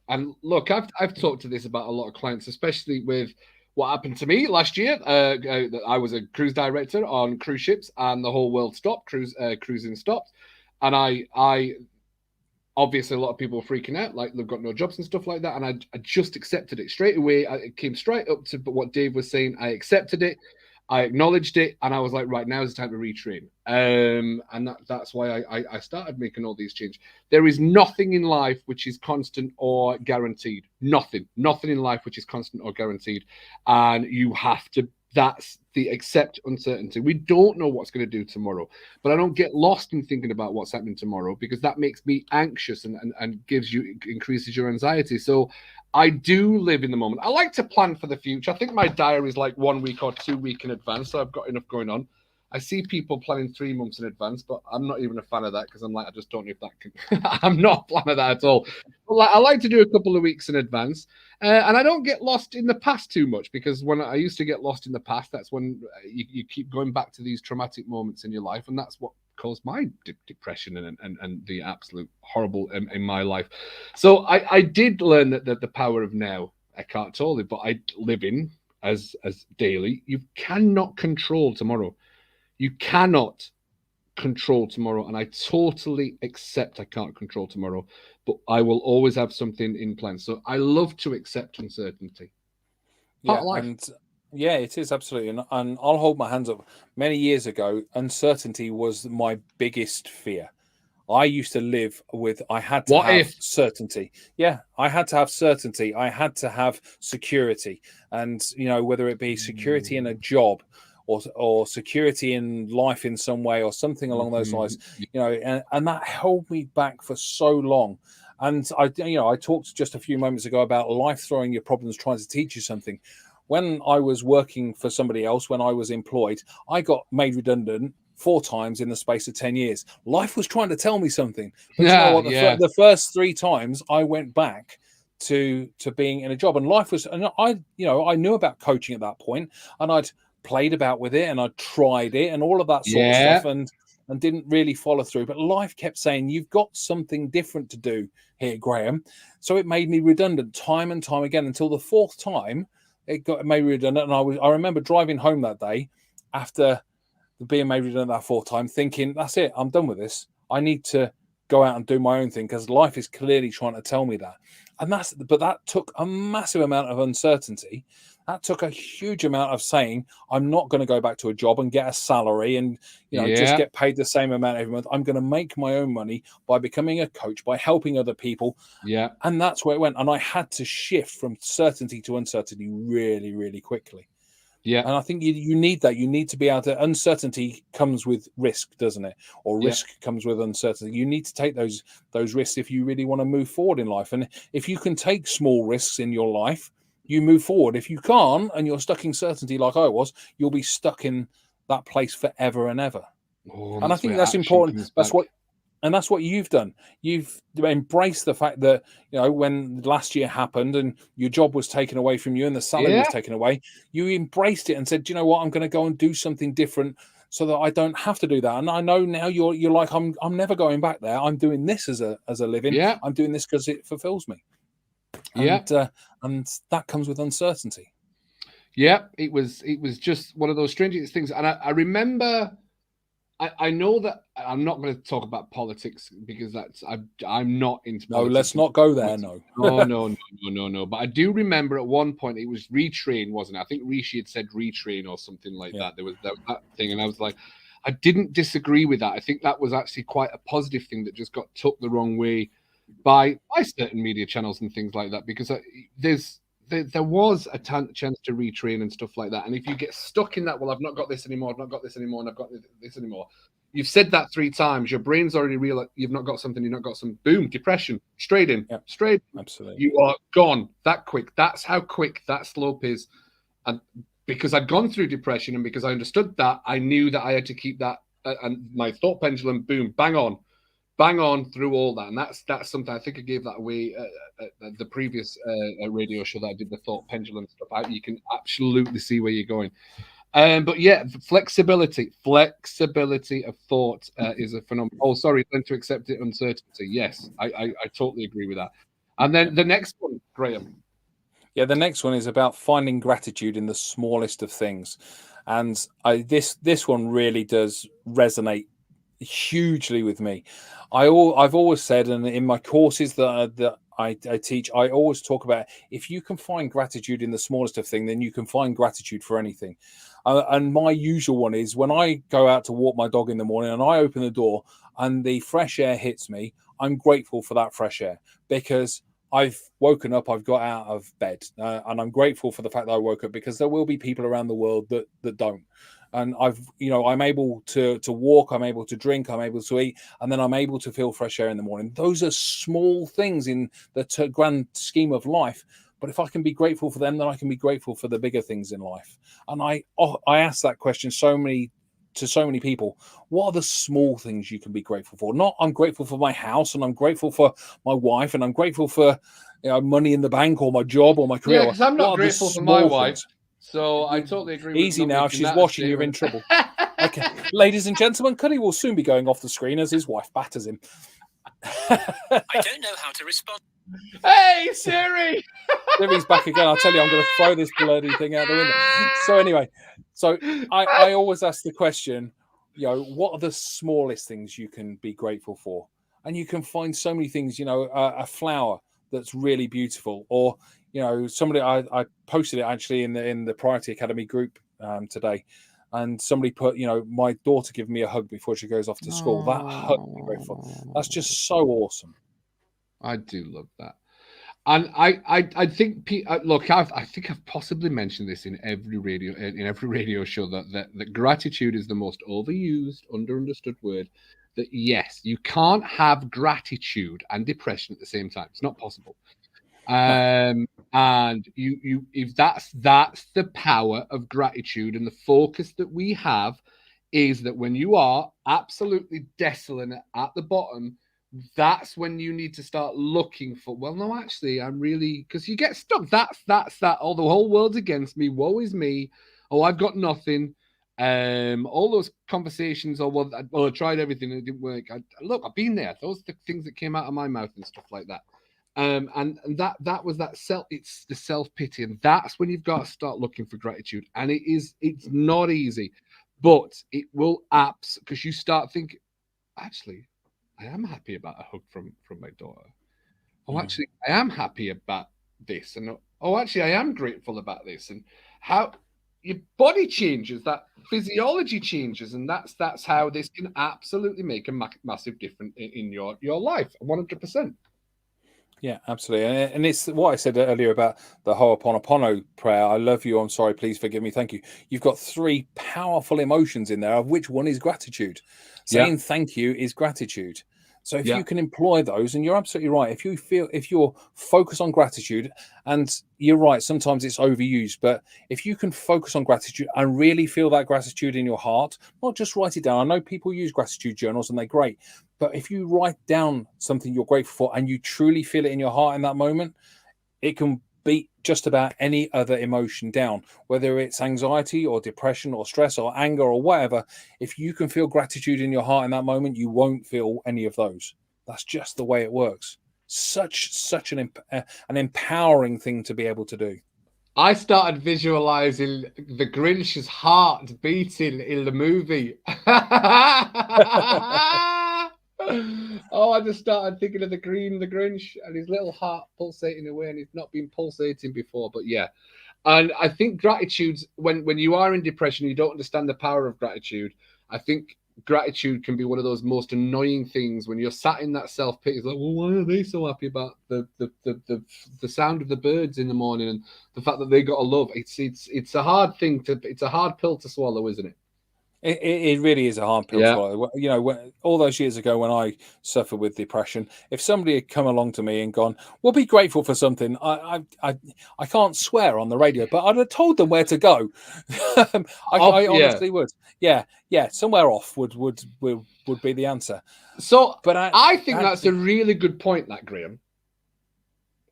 Speaker 1: And look, I've talked to this about a lot of clients, especially with what happened to me last year. I was a cruise director on cruise ships, and the whole world stopped. Cruising stopped, and I obviously a lot of people were freaking out, like they've got no jobs and stuff like that. And I just accepted it straight away. It came straight up to what Dave was saying. I accepted it. I acknowledged it, and I was like, right, now is the time to retrain. And that's why I started making all these changes. There is nothing in life which is constant or guaranteed. Nothing in life which is constant or guaranteed. And you have to, that's the accept uncertainty. We don't know what's going to do tomorrow, but I don't get lost in thinking about what's happening tomorrow, because that makes me anxious and increases your anxiety. So I do live in the moment. I like to plan for the future. I think my diary is like 1 week or 2 weeks in advance, so I've got enough going on. I see people planning 3 months in advance, but I'm not even a fan of that because I'm like, I just don't know if that can. I'm not a fan of that at all. But like, I like to do a couple of weeks in advance, and I don't get lost in the past too much because when I used to get lost in the past, that's when you keep going back to these traumatic moments in your life, and that's what caused my depression and the absolute horrible in my life. So I did learn that the power of now. Eckhart Tolle, but I live in as daily. You cannot control tomorrow. You cannot control tomorrow, and I totally accept I can't control tomorrow, but I will always have something in plan. So I love to accept uncertainty. Part of life.
Speaker 2: And yeah, it is absolutely, and I'll hold my hands up. Many years ago, uncertainty was my biggest fear. I used to live with, I had to have certainty. Yeah, I had to have certainty. I had to have security. And, you know, whether it be security in a job or security in life in some way or something along those lines, you know, and that held me back for so long. And I talked just a few moments ago about life throwing your problems, trying to teach you something. When I was working for somebody else, when I was employed, I got made redundant 4 times in the space of 10 years. Life was trying to tell me something. But you know what? The first 3 times I went back to being in a job, and life was, and I knew about coaching at that point, and I'd played about with it and I tried it and all of that sort of stuff, and didn't really follow through. But life kept saying, you've got something different to do here, Graham. So it made me redundant time and time again until the 4th time it got made redundant. And I remember driving home that day after being made redundant that 4th time, thinking, that's it, I'm done with this. I need to go out and do my own thing because life is clearly trying to tell me that. And but that took a massive amount of uncertainty. That took a huge amount of saying, I'm not going to go back to a job and get a salary and, you know, just get paid the same amount every month. I'm going to make my own money by becoming a coach, by helping other people.
Speaker 1: Yeah.
Speaker 2: And that's where it went. And I had to shift from certainty to uncertainty really, really quickly.
Speaker 1: Yeah.
Speaker 2: And I think you need that. You need to be able to, uncertainty comes with risk, doesn't it? Or risk comes with uncertainty. You need to take those risks if you really want to move forward in life. And if you can take small risks in your life, you move forward. If you can't and you're stuck in certainty like I was, you'll be stuck in that place forever and ever. And I think that's important. That's what you've done. You've embraced the fact that, you know, when last year happened and your job was taken away from you and the salary was taken away, you embraced it and said, do you know what, I'm going to go and do something different so that I don't have to do that. And I know now you're like, I'm never going back there. I'm doing this as a living.
Speaker 1: Yeah.
Speaker 2: I'm doing this because it fulfills me. And that comes with uncertainty.
Speaker 1: Yeah, it was just one of those strangest things. And I remember, I know that I'm not going to talk about politics because I'm not into politics.
Speaker 2: No, let's not go there. No.
Speaker 1: No. But I do remember at one point it was retrain, wasn't it? I think Rishi had said retrain or something like that. There was that thing, and I was like, I didn't disagree with that. I think that was actually quite a positive thing that just got took the wrong way by certain media channels and things like that, because there was a chance to retrain and stuff like that. And if you get stuck in that, well, I've not got this anymore, I've not got this anymore, and I've got this anymore. You've said that 3 times. Your brain's already realized you've not got something, you've not got some, boom, depression, straight in, straight.
Speaker 2: Absolutely.
Speaker 1: You are gone that quick. That's how quick that slope is. And because I'd gone through depression and because I understood that, I knew that I had to keep that, and my thought pendulum, boom, bang on through all that. And that's something, I think I gave that away at the previous radio show that I did, the thought pendulum stuff out. You can absolutely see where you're going. But yeah, flexibility of thought is a phenomenon. Oh, sorry, learn to accept it, uncertainty. Yes, I totally agree with that. And then the next one, Graham.
Speaker 2: Yeah, the next one is about finding gratitude in the smallest of things. And this one really does resonate hugely with me. I've always said, and in my courses that I teach, I always talk about, if you can find gratitude in the smallest of things, then you can find gratitude for anything. And my usual one is when I go out to walk my dog in the morning and I open the door and the fresh air hits me, I'm grateful for that fresh air because I've woken up, I've got out of bed, and I'm grateful for the fact that I woke up, because there will be people around the world that don't. And I'm able to walk, I'm able to drink, I'm able to eat, and then I'm able to feel fresh air in the morning. Those are small things in the grand scheme of life. But if I can be grateful for them, then I can be grateful for the bigger things in life. And I ask that question so many to so many people, what are the small things you can be grateful for? Not I'm grateful for my house and I'm grateful for my wife and I'm grateful for money in the bank or my job or my career.
Speaker 1: Yeah, because I'm not
Speaker 2: what
Speaker 1: grateful
Speaker 2: are the
Speaker 1: for my
Speaker 2: small
Speaker 1: wife.
Speaker 2: things?
Speaker 1: So I totally agree with
Speaker 2: Easy now. If she's watching, you're in trouble. Okay, ladies and gentlemen, Cuddy will soon be going off the screen as his wife batters him.
Speaker 3: I don't know how to respond.
Speaker 1: Hey, Siri!
Speaker 2: Siri's back again. I'll tell you, I'm going to throw this bloody thing out the window. So anyway, so I always ask the question, what are the smallest things you can be grateful for? And you can find so many things, a flower that's really beautiful, or somebody I posted it actually in the Priority Academy group today, and somebody put my daughter giving me a hug before she goes off to school. That hug I'm grateful. That's just so awesome.
Speaker 1: I do love that. And I think look, I think I've possibly mentioned this in every radio show that gratitude is the most overused, understood word. That yes, you can't have gratitude and depression at the same time. It's not possible. And you if that's the power of gratitude, and the focus that we have is that when you are absolutely desolate at the bottom, that's when you need to start looking for, well, no, actually, I'm really, because you get stuck. That's that. Oh, the whole world's against me. Woe is me. Oh, I've got nothing. All those conversations. Oh, well, I tried everything and it didn't work. Look, I've been there. Those are the things that came out of my mouth and stuff like that. And that was that it's the self-pity, and that's when you've got to start looking for gratitude. And it's not easy, but it will because you start thinking, actually, I am happy about a hug from my daughter. Oh, actually, I am happy about this. And oh, actually, I am grateful about this. And how your body changes, that physiology changes. And that's how this can absolutely make a massive difference in your life, 100%.
Speaker 2: Yeah, absolutely. And it's what I said earlier about the Ho'oponopono prayer. I love you. I'm sorry. Please forgive me. Thank you. You've got 3 powerful emotions in there, of which one is gratitude. Saying thank you is gratitude. So if you can employ those, and you're absolutely right, if you're focused on gratitude, and you're right, sometimes it's overused, but if you can focus on gratitude and really feel that gratitude in your heart, not just write it down. I know people use gratitude journals and they're great, but if you write down something you're grateful for and you truly feel it in your heart in that moment, it can beat just about any other emotion down, whether it's anxiety or depression or stress or anger or whatever. If you can feel gratitude in your heart in that moment, you won't feel any of those. That's just the way it works. Such an empowering thing to be able to do.
Speaker 1: I started visualizing the Grinch's heart beating in the movie. Oh, I just started thinking of the Grinch and his little heart pulsating away, and it's not been pulsating before, but yeah. And I think gratitude, when you are in depression, you don't understand the power of gratitude. I think gratitude can be one of those most annoying things when you're sat in that self-pity. It's like, well, why are they so happy about the sound of the birds in the morning and the fact that they got a love? It's a hard thing it's a hard pill to swallow, isn't it?
Speaker 2: It really is a hard pill to swallow. All those years ago when I suffered with depression, if somebody had come along to me and gone, "We'll be grateful for something," I can't swear on the radio, but I'd have told them where to go. I honestly would. Yeah, somewhere off would be the answer.
Speaker 1: So, but I think that's a really good point, that Graham.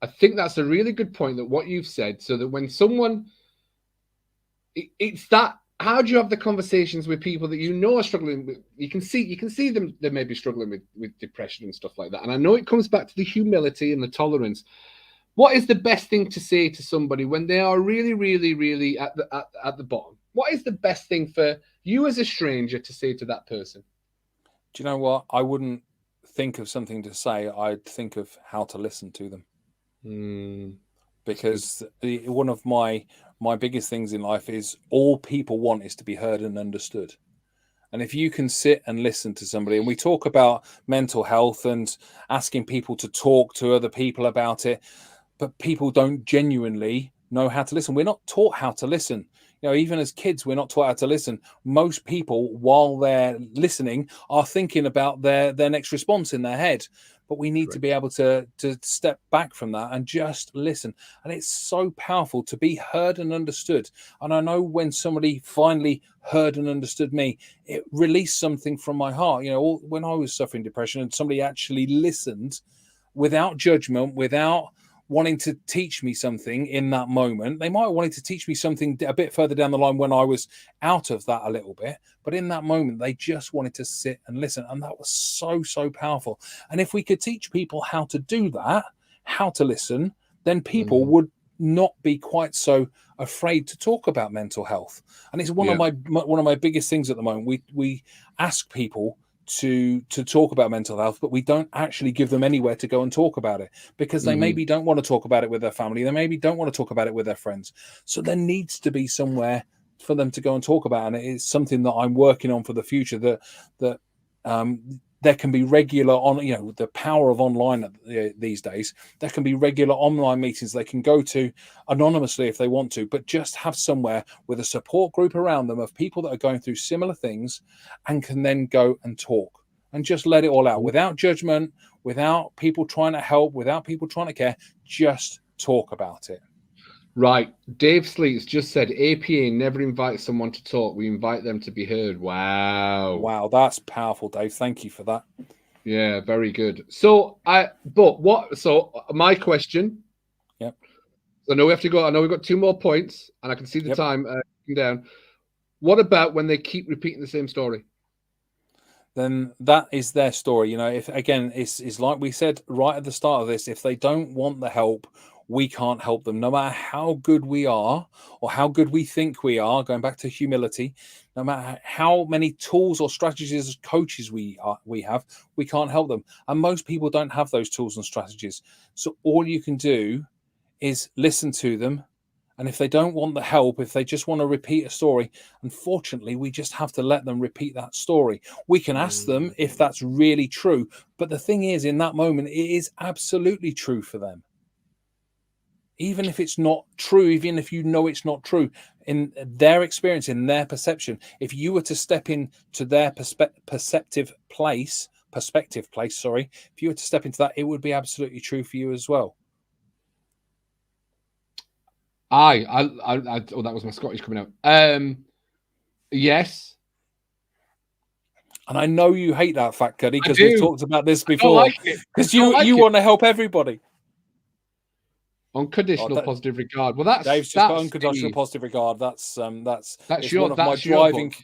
Speaker 1: I think that's a really good point, that what you've said, so that when someone, it's that. How do you have the conversations with people that are struggling with? You can see them. They may be struggling with depression and stuff like that. And I know it comes back to the humility and the tolerance. What is the best thing to say to somebody when they are really, really, really at the bottom? What is the best thing for you as a stranger to say to that person?
Speaker 2: Do you know what? I wouldn't think of something to say. I'd think of how to listen to them. Because one of my biggest things in life is all people want is to be heard and understood. And if you can sit and listen to somebody, and we talk about mental health and asking people to talk to other people about it, but people don't genuinely know how to listen. We're not taught how to listen. Even as kids, we're not taught how to listen. Most people, while they're listening, are thinking about their next response in their head. but we need to be able to step back from that and just listen. And it's so powerful to be heard and understood. And I know when somebody finally heard and understood me, it released something from my heart. When I was suffering depression and somebody actually listened without judgment, without wanting to teach me something in that moment. They might have wanted to teach me something a bit further down the line when I was out of that a little bit, but in that moment they just wanted to sit and listen, and that was so powerful. And if we could teach people how to do that, how to listen, then people would not be quite so afraid to talk about mental health. And it's one of my biggest things at the moment. We ask people to talk about mental health, but we don't actually give them anywhere to go and talk about it, because they maybe don't want to talk about it with their family. They maybe don't want to talk about it with their friends. So there needs to be somewhere for them to go and talk about. And it is something that I'm working on for the future, that there can be regular the power of online these days. There can be regular online meetings they can go to anonymously if they want to, but just have somewhere with a support group around them of people that are going through similar things and can then go and talk and just let it all out without judgment, without people trying to help, without people trying to care. Just talk about it.
Speaker 1: Right. Dave Sleets just said APA never invites someone to talk. We invite them to be heard. Wow.
Speaker 2: That's powerful, Dave. Thank you for that.
Speaker 1: Yeah, very good. So my question.
Speaker 2: Yep.
Speaker 1: I know we have to go. I know we've got 2 more points, and I can see the time down. What about when they keep repeating the same story?
Speaker 2: Then that is their story. If again, it's like we said right at the start of this, if they don't want the help, we can't help them. No matter how good we are or how good we think we are, going back to humility, no matter how many tools or strategies as coaches we have, we can't help them. And most people don't have those tools and strategies. So all you can do is listen to them. And if they don't want the help, if they just want to repeat a story, unfortunately, we just have to let them repeat that story. We can ask them if that's really true. But the thing is, in that moment, it is absolutely true for them. Even if it's not true, even if it's not true, in their experience, in their perception, if you were to step into their perspective place, if you were to step into that, it would be absolutely true for you as well.
Speaker 1: Oh, that was my Scottish coming out. Yes.
Speaker 2: And I know you hate that fact, Cuddy, because we've talked about this before. Because you want to help everybody.
Speaker 1: Unconditional positive regard. Well,
Speaker 2: Dave's just got unconditional positive regard. That's
Speaker 1: your
Speaker 2: driving.
Speaker 1: book.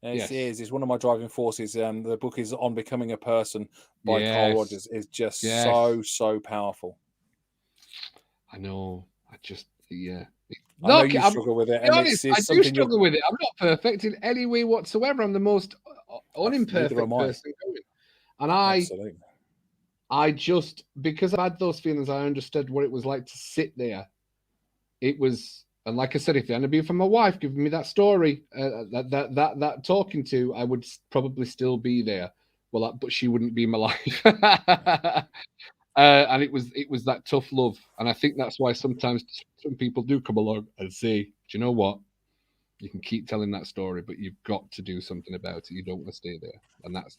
Speaker 2: Yes, it is. It's one of my driving forces. The book is On Becoming a Person by Carl Rogers. It's just so powerful.
Speaker 1: I know. I
Speaker 2: know you struggle with it. And
Speaker 1: honest, I do struggle with it. I'm not perfect in any way whatsoever. I'm the most unimperfect person going. And I just, because I had those feelings, I understood what it was like to sit there. It was, and like I said, if it hadn't been for my wife giving me that story, that talking to, I would probably still be there. Well, but she wouldn't be in my life. And it was that tough love. And I think that's why sometimes some people do come along and say, do you know what? You can keep telling that story, but you've got to do something about it. You don't want to stay there. And that's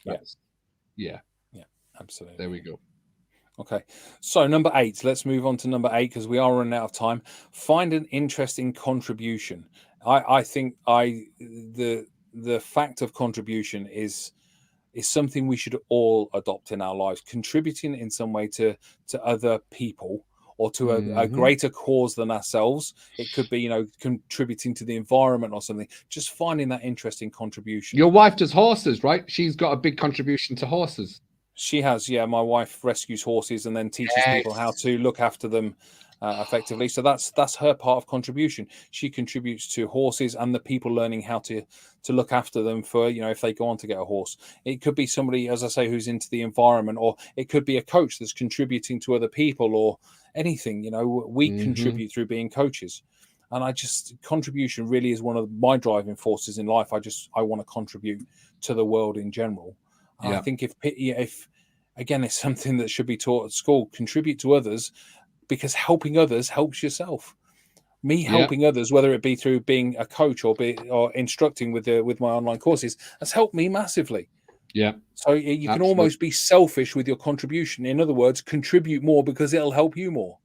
Speaker 1: absolutely. There we go.
Speaker 2: Okay. So number 8, let's move on to number 8 because we are running out of time. Find an interesting contribution. I think the fact of contribution is something we should all adopt in our lives, contributing in some way to other people or to a greater cause than ourselves. It could be, contributing to the environment or something, just finding that interesting contribution.
Speaker 1: Your wife does horses, right? She's got a big contribution to horses.
Speaker 2: She has, yeah. My wife rescues horses and then teaches people how to look after them effectively. So that's her part of contribution. She contributes to horses and the people learning how to look after them for, if they go on to get a horse. It could be somebody, as I say, who's into the environment, or it could be a coach that's contributing to other people or anything. We contribute through being coaches. And contribution really is one of my driving forces in life. I want to contribute to the world in general. I think if again, it's something that should be taught at school, contribute to others, because helping others helps yourself. Me helping others, whether it be through being a coach or instructing with my online courses, has helped me massively.
Speaker 1: Yeah.
Speaker 2: So you can almost be selfish with your contribution. In other words, contribute more because it'll help you more.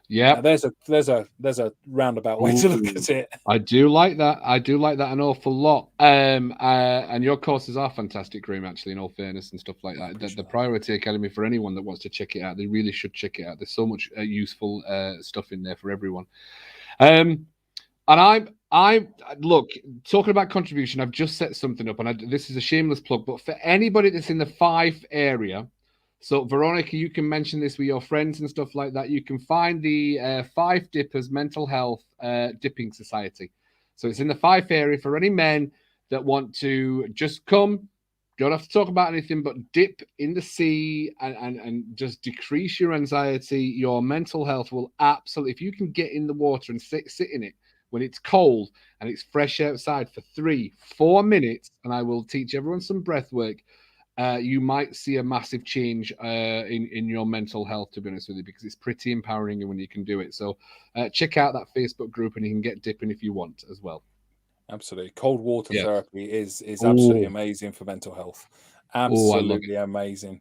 Speaker 1: Yeah.
Speaker 2: There's a roundabout way to look at it.
Speaker 1: I do like that. I do like that an awful lot. And your courses are fantastic, Graham, actually, in all fairness and stuff like that. The Priority Academy, for anyone that wants to check it out, they really should check it out. There's so much useful stuff in there for everyone. And I look, talking about contribution, I've just set something up, and this is a shameless plug, but for anybody that's in the 5 area, so Veronica, you can mention this with your friends and stuff like that. You can find the 5 Dippers Mental Health Dipping Society. So it's in the 5 area for any men that want to just come. Don't have to talk about anything, but dip in the sea and just decrease your anxiety. Your mental health will absolutely, if you can get in the water and sit in it when it's cold and it's fresh outside for 3-4 minutes, and I will teach everyone some breath work, you might see a massive change in your mental health, to be honest with you, because it's pretty empowering when you can do it. So check out that Facebook group, and you can get dipping if you want as well.
Speaker 2: Absolutely. Cold water therapy is absolutely amazing for mental health. Absolutely amazing.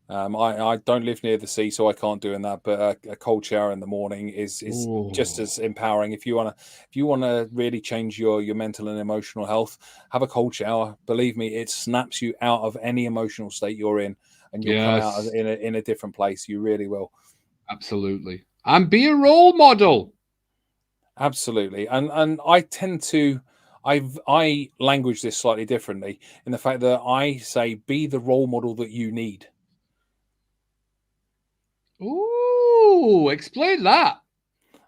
Speaker 2: I don't live near the sea, so I can't do that. But a cold shower in the morning is just as empowering. If you wanna really change your mental and emotional health, have a cold shower. Believe me, it snaps you out of any emotional state you're in, and you'll come out in a different place. You really will.
Speaker 1: Absolutely, and be a role model.
Speaker 2: Absolutely, and I tend to. I language this slightly differently in the fact that I say be the role model that you need.
Speaker 1: Ooh, explain that.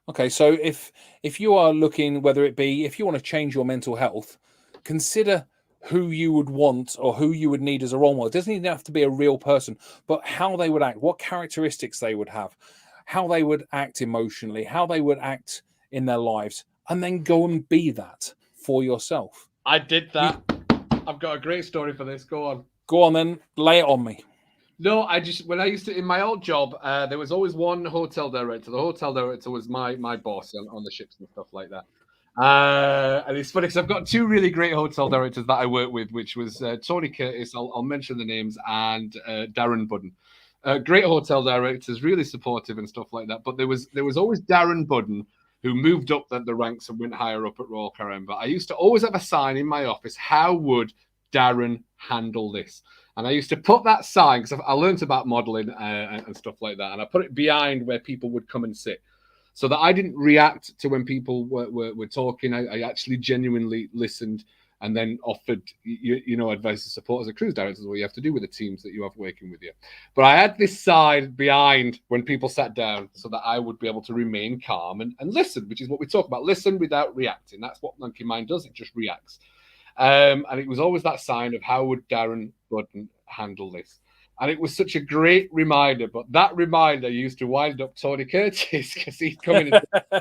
Speaker 2: Okay, so if you are looking, whether it be if you want to change your mental health, consider who you would want or who you would need as a role model. It doesn't even have to be a real person, but how they would act, what characteristics they would have, how they would act emotionally, how they would act in their lives, and then go and be that for yourself.
Speaker 1: I did that. I've got a great story for this. Go on.
Speaker 2: Go on then, lay it on me.
Speaker 1: No, when I used to, in my old job, there was always one hotel director. The hotel director was my boss on the ships and stuff like that. And it's funny because I've got 2 really great hotel directors that I work with, which was Tony Curtis, I'll mention the names, and Darren Budden. Great hotel directors, really supportive and stuff like that. But there was always Darren Budden, who moved up the ranks and went higher up at Royal Caribbean. But I used to always have a sign in my office, how would Darren handle this? And I used to put that sign, because I learned about modeling and stuff like that, and I put it behind where people would come and sit, so that I didn't react to when people were talking. I actually genuinely listened and then offered advice and support as a cruise director, is what you have to do with the teams that you have working with you. But I had this side behind when people sat down, so that I would be able to remain calm and listen, which is what we talk about. Listen without reacting. That's what Monkey Mind does. It just reacts. And it was always that sign of how would Darren Budden handle this? And it was such a great reminder. But that reminder used to wind up Tony Curtis, because he'd come in and say,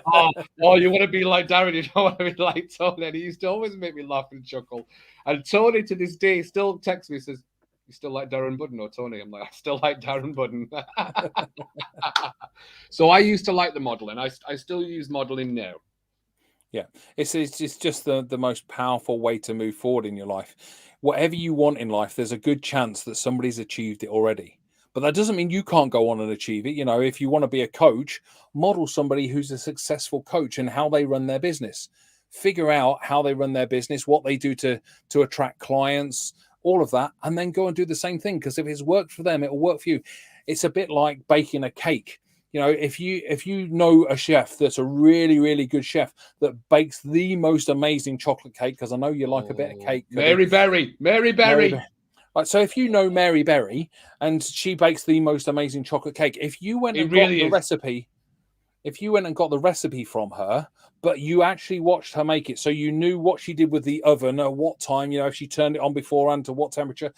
Speaker 1: oh, you want to be like Darren, you don't want to be like Tony. And he used to always make me laugh and chuckle. And Tony, to this day, still texts me, says, you still like Darren Budden or Tony? I'm like, I still like Darren Budden. So I used to like the modeling. I still use modeling now.
Speaker 2: Yeah, it's just the most powerful way to move forward in your life. Whatever you want in life, there's a good chance that somebody's achieved it already. But that doesn't mean you can't go on and achieve it. You know, if you want to be a coach, model somebody who's a successful coach and how they run their business. Figure out how they run their business, what they do to attract clients, all of that, and then go and do the same thing. Because if it's worked for them, it will work for you. It's a bit like baking a cake. You know, if you know a chef that's a really, really good chef that bakes the most amazing chocolate cake, because I know you like a bit of cake.
Speaker 1: Mary Berry.
Speaker 2: Right, so if you know Mary Berry and she bakes the most amazing chocolate cake, if you went and got the recipe, if you went and got the recipe from her, but you actually watched her make it, so you knew what she did with the oven at what time, you know, if she turned it on beforehand to what temperature,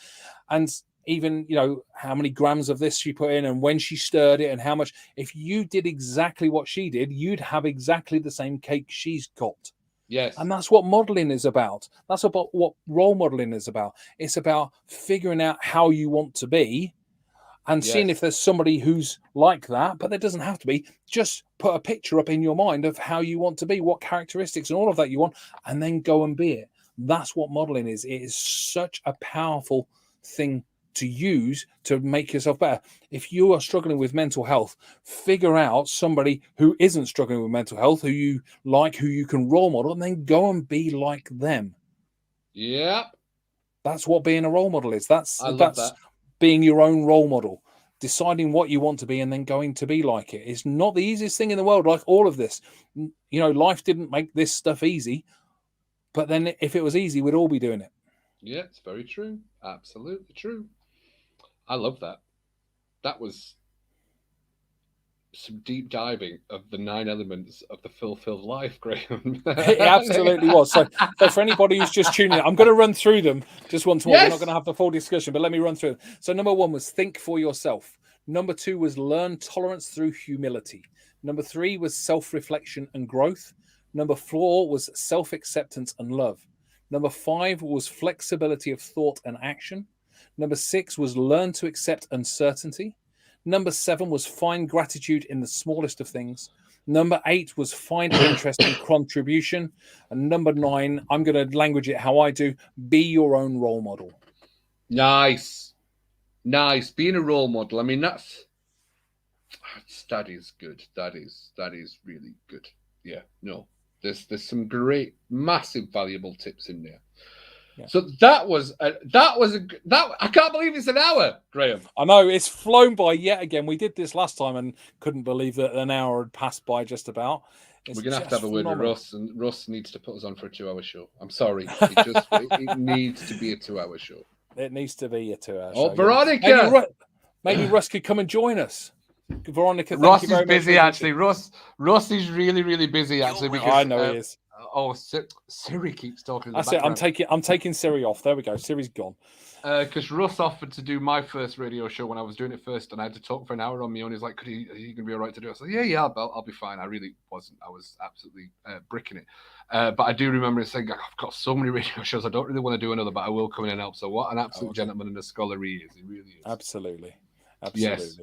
Speaker 2: and even, you know, how many grams of this she put in and when she stirred it and how much. If you did exactly what she did, you'd have exactly the same cake she's got.
Speaker 1: Yes.
Speaker 2: And that's what modeling is about. That's about what role modeling is about. It's about figuring out how you want to be and seeing if there's somebody who's like that, but there doesn't have to be. Just put a picture up in your mind of how you want to be, what characteristics and all of that you want, and then go and be it. That's what modeling is. It is such a powerful thing to use to make yourself better. If you are struggling with mental health, figure out somebody who isn't struggling with mental health, who you like, who you can role model, and then go and be like them.
Speaker 1: Yeah.
Speaker 2: That's what being a role model is. That's
Speaker 1: that.
Speaker 2: Being your own role model, deciding what you want to be and then going to be like it. It's not the easiest thing in the world, like all of this. Life didn't make this stuff easy, but then if it was easy, we'd all be doing it.
Speaker 1: Yeah, it's very true. Absolutely true. I love that. That was some deep diving of the 9 elements of the fulfilled life, Graham.
Speaker 2: It absolutely was. So for anybody who's just tuning in, I'm going to run through them just once more.
Speaker 1: Yes!
Speaker 2: We're not going to have the full discussion, but let me run through them. So number 1 was think for yourself. Number 2 was learn tolerance through humility. Number 3 was self-reflection and growth. Number 4 was self-acceptance and love. Number 5 was flexibility of thought and action. Number 6 was learn to accept uncertainty. Number 7 was find gratitude in the smallest of things. Number 8 was find interest in contribution. And number 9, I'm going to language it how I do, be your own role model.
Speaker 1: Nice. Being a role model. I mean, that is good. That is really good. Yeah, no, there's some great, massive, valuable tips in there. Yeah. So that was I can't believe it's an hour, Graham.
Speaker 2: I know, it's flown by yet again. We did this last time and couldn't believe that an hour had passed by just about.
Speaker 1: We're going to have a word with Russ, and Russ needs to put us on for a 2-hour show. I'm sorry. It needs to be a 2-hour show.
Speaker 2: It needs to be a 2-hour show.
Speaker 1: Oh, Veronica!
Speaker 2: Maybe Russ could come and join us. Veronica,
Speaker 1: Russ is busy, actually. Russ is really, really busy, actually. Because,
Speaker 2: I know he is.
Speaker 1: Oh, Siri keeps talking.
Speaker 2: That's it. I'm taking Siri off. There we go. Siri's gone.
Speaker 1: Because Russ offered to do my first radio show when I was doing it first, and I had to talk for an hour on my own. He's like, are you going to be all right to do it? I said, yeah, I'll be fine. I really wasn't. I was absolutely bricking it. But I do remember saying, I've got so many radio shows. I don't really want to do another, but I will come in and help. So what an absolute gentleman and a scholar he is. He really is.
Speaker 2: Absolutely, yes.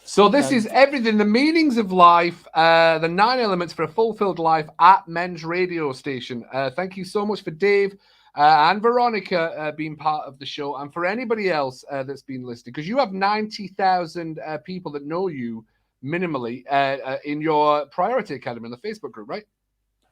Speaker 1: So this is everything, the meanings of life, the 9 elements for a fulfilled life at Men's Radio Station. Thank you so much for Dave and Veronica being part of the show, and for anybody else that's been listening, because you have 90,000 people that know you minimally in your Priority Academy in the Facebook group, right?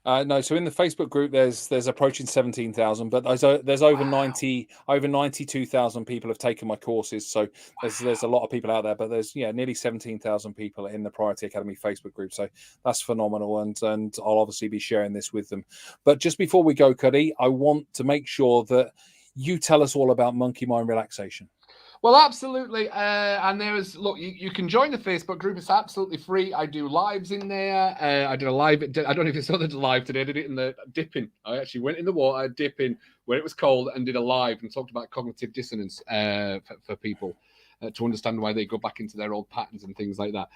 Speaker 2: No, so in the Facebook group, there's approaching 17,000, but there's over 92,000 people have taken my courses. So there's a lot of people out there, but there's nearly 17,000 people in the Priority Academy Facebook group. So that's phenomenal, and I'll obviously be sharing this with them. But just before we go, Cuddy, I want to make sure that you tell us all about Monkey Mind Relaxation.
Speaker 1: Well, absolutely. And you can join the Facebook group. It's absolutely free. I do lives in there. I did a live. I don't know if you saw the live today. I did it in the dipping. I actually went in the water, dipping when it was cold, and did a live and talked about cognitive dissonance for people to understand why they go back into their old patterns and things like that.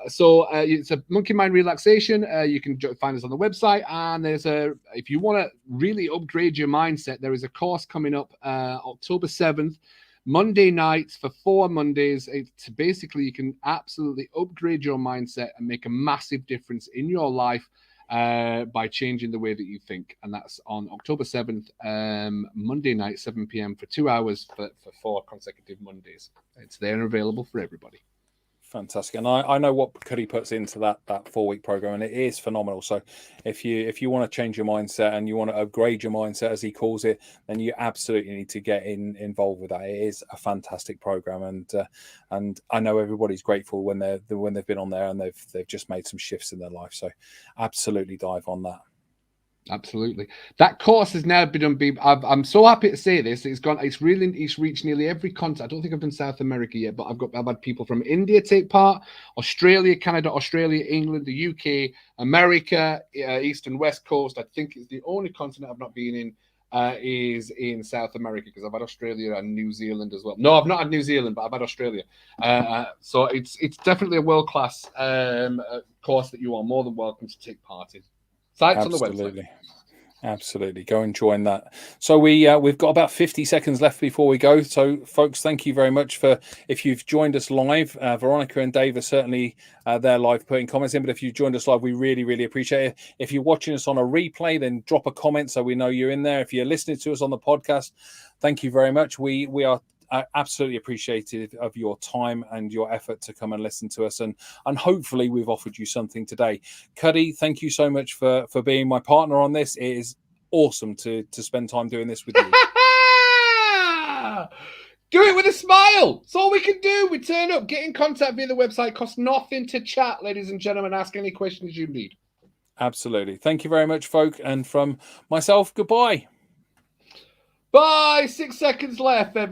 Speaker 1: So it's a Monkey Mind Relaxation. You can find us on the website. And if you want to really upgrade your mindset, there is a course coming up October 7th. Monday nights for 4 Mondays. It's basically, you can absolutely upgrade your mindset and make a massive difference in your life by changing the way that you think. And that's on October 7th, Monday night, 7 p.m. for 2 hours for 4 consecutive Mondays. It's there and available for everybody.
Speaker 2: Fantastic. And I know what Cuddy puts into that 4-week program, and it is phenomenal. So if you want to change your mindset and you want to upgrade your mindset, as he calls it, then you absolutely need to get involved with that. It is a fantastic program, and I know everybody's grateful when they've been on there and they've just made some shifts in their life. So absolutely dive on that.
Speaker 1: Absolutely. That course has now been I'm so happy to say this. It's reached nearly every continent. I don't think I've done South America yet, but I've had people from India take part, Australia, Canada, England, the UK, America, East and West Coast. I think it's the only continent I've not been in is in South America, because I've had Australia and New Zealand as well. No, I've not had New Zealand, but I've had Australia. So it's definitely a world-class course that you are more than welcome to take part in. Sites on the website.
Speaker 2: Absolutely. Go and join that. So we've got about 50 seconds left before we go. So folks, thank you very much for, if you've joined us live, Veronica and Dave are certainly there live putting comments in, but if you've joined us live, we really, really appreciate it. If you're watching us on a replay, then drop a comment so we know you're in there. If you're listening to us on the podcast, thank you very much. We are absolutely appreciative of your time and your effort to come and listen to us, and hopefully we've offered you something today. Cuddy, thank you so much for being my partner on this. It is awesome to spend time doing this with you.
Speaker 1: Do it with a smile. It's all we can do. We turn up, get in contact via the website. Costs nothing to chat, ladies and gentlemen. Ask any questions you need.
Speaker 2: Absolutely. Thank you very much, folk, and from myself, goodbye.
Speaker 1: Bye. 6 seconds left, everyone.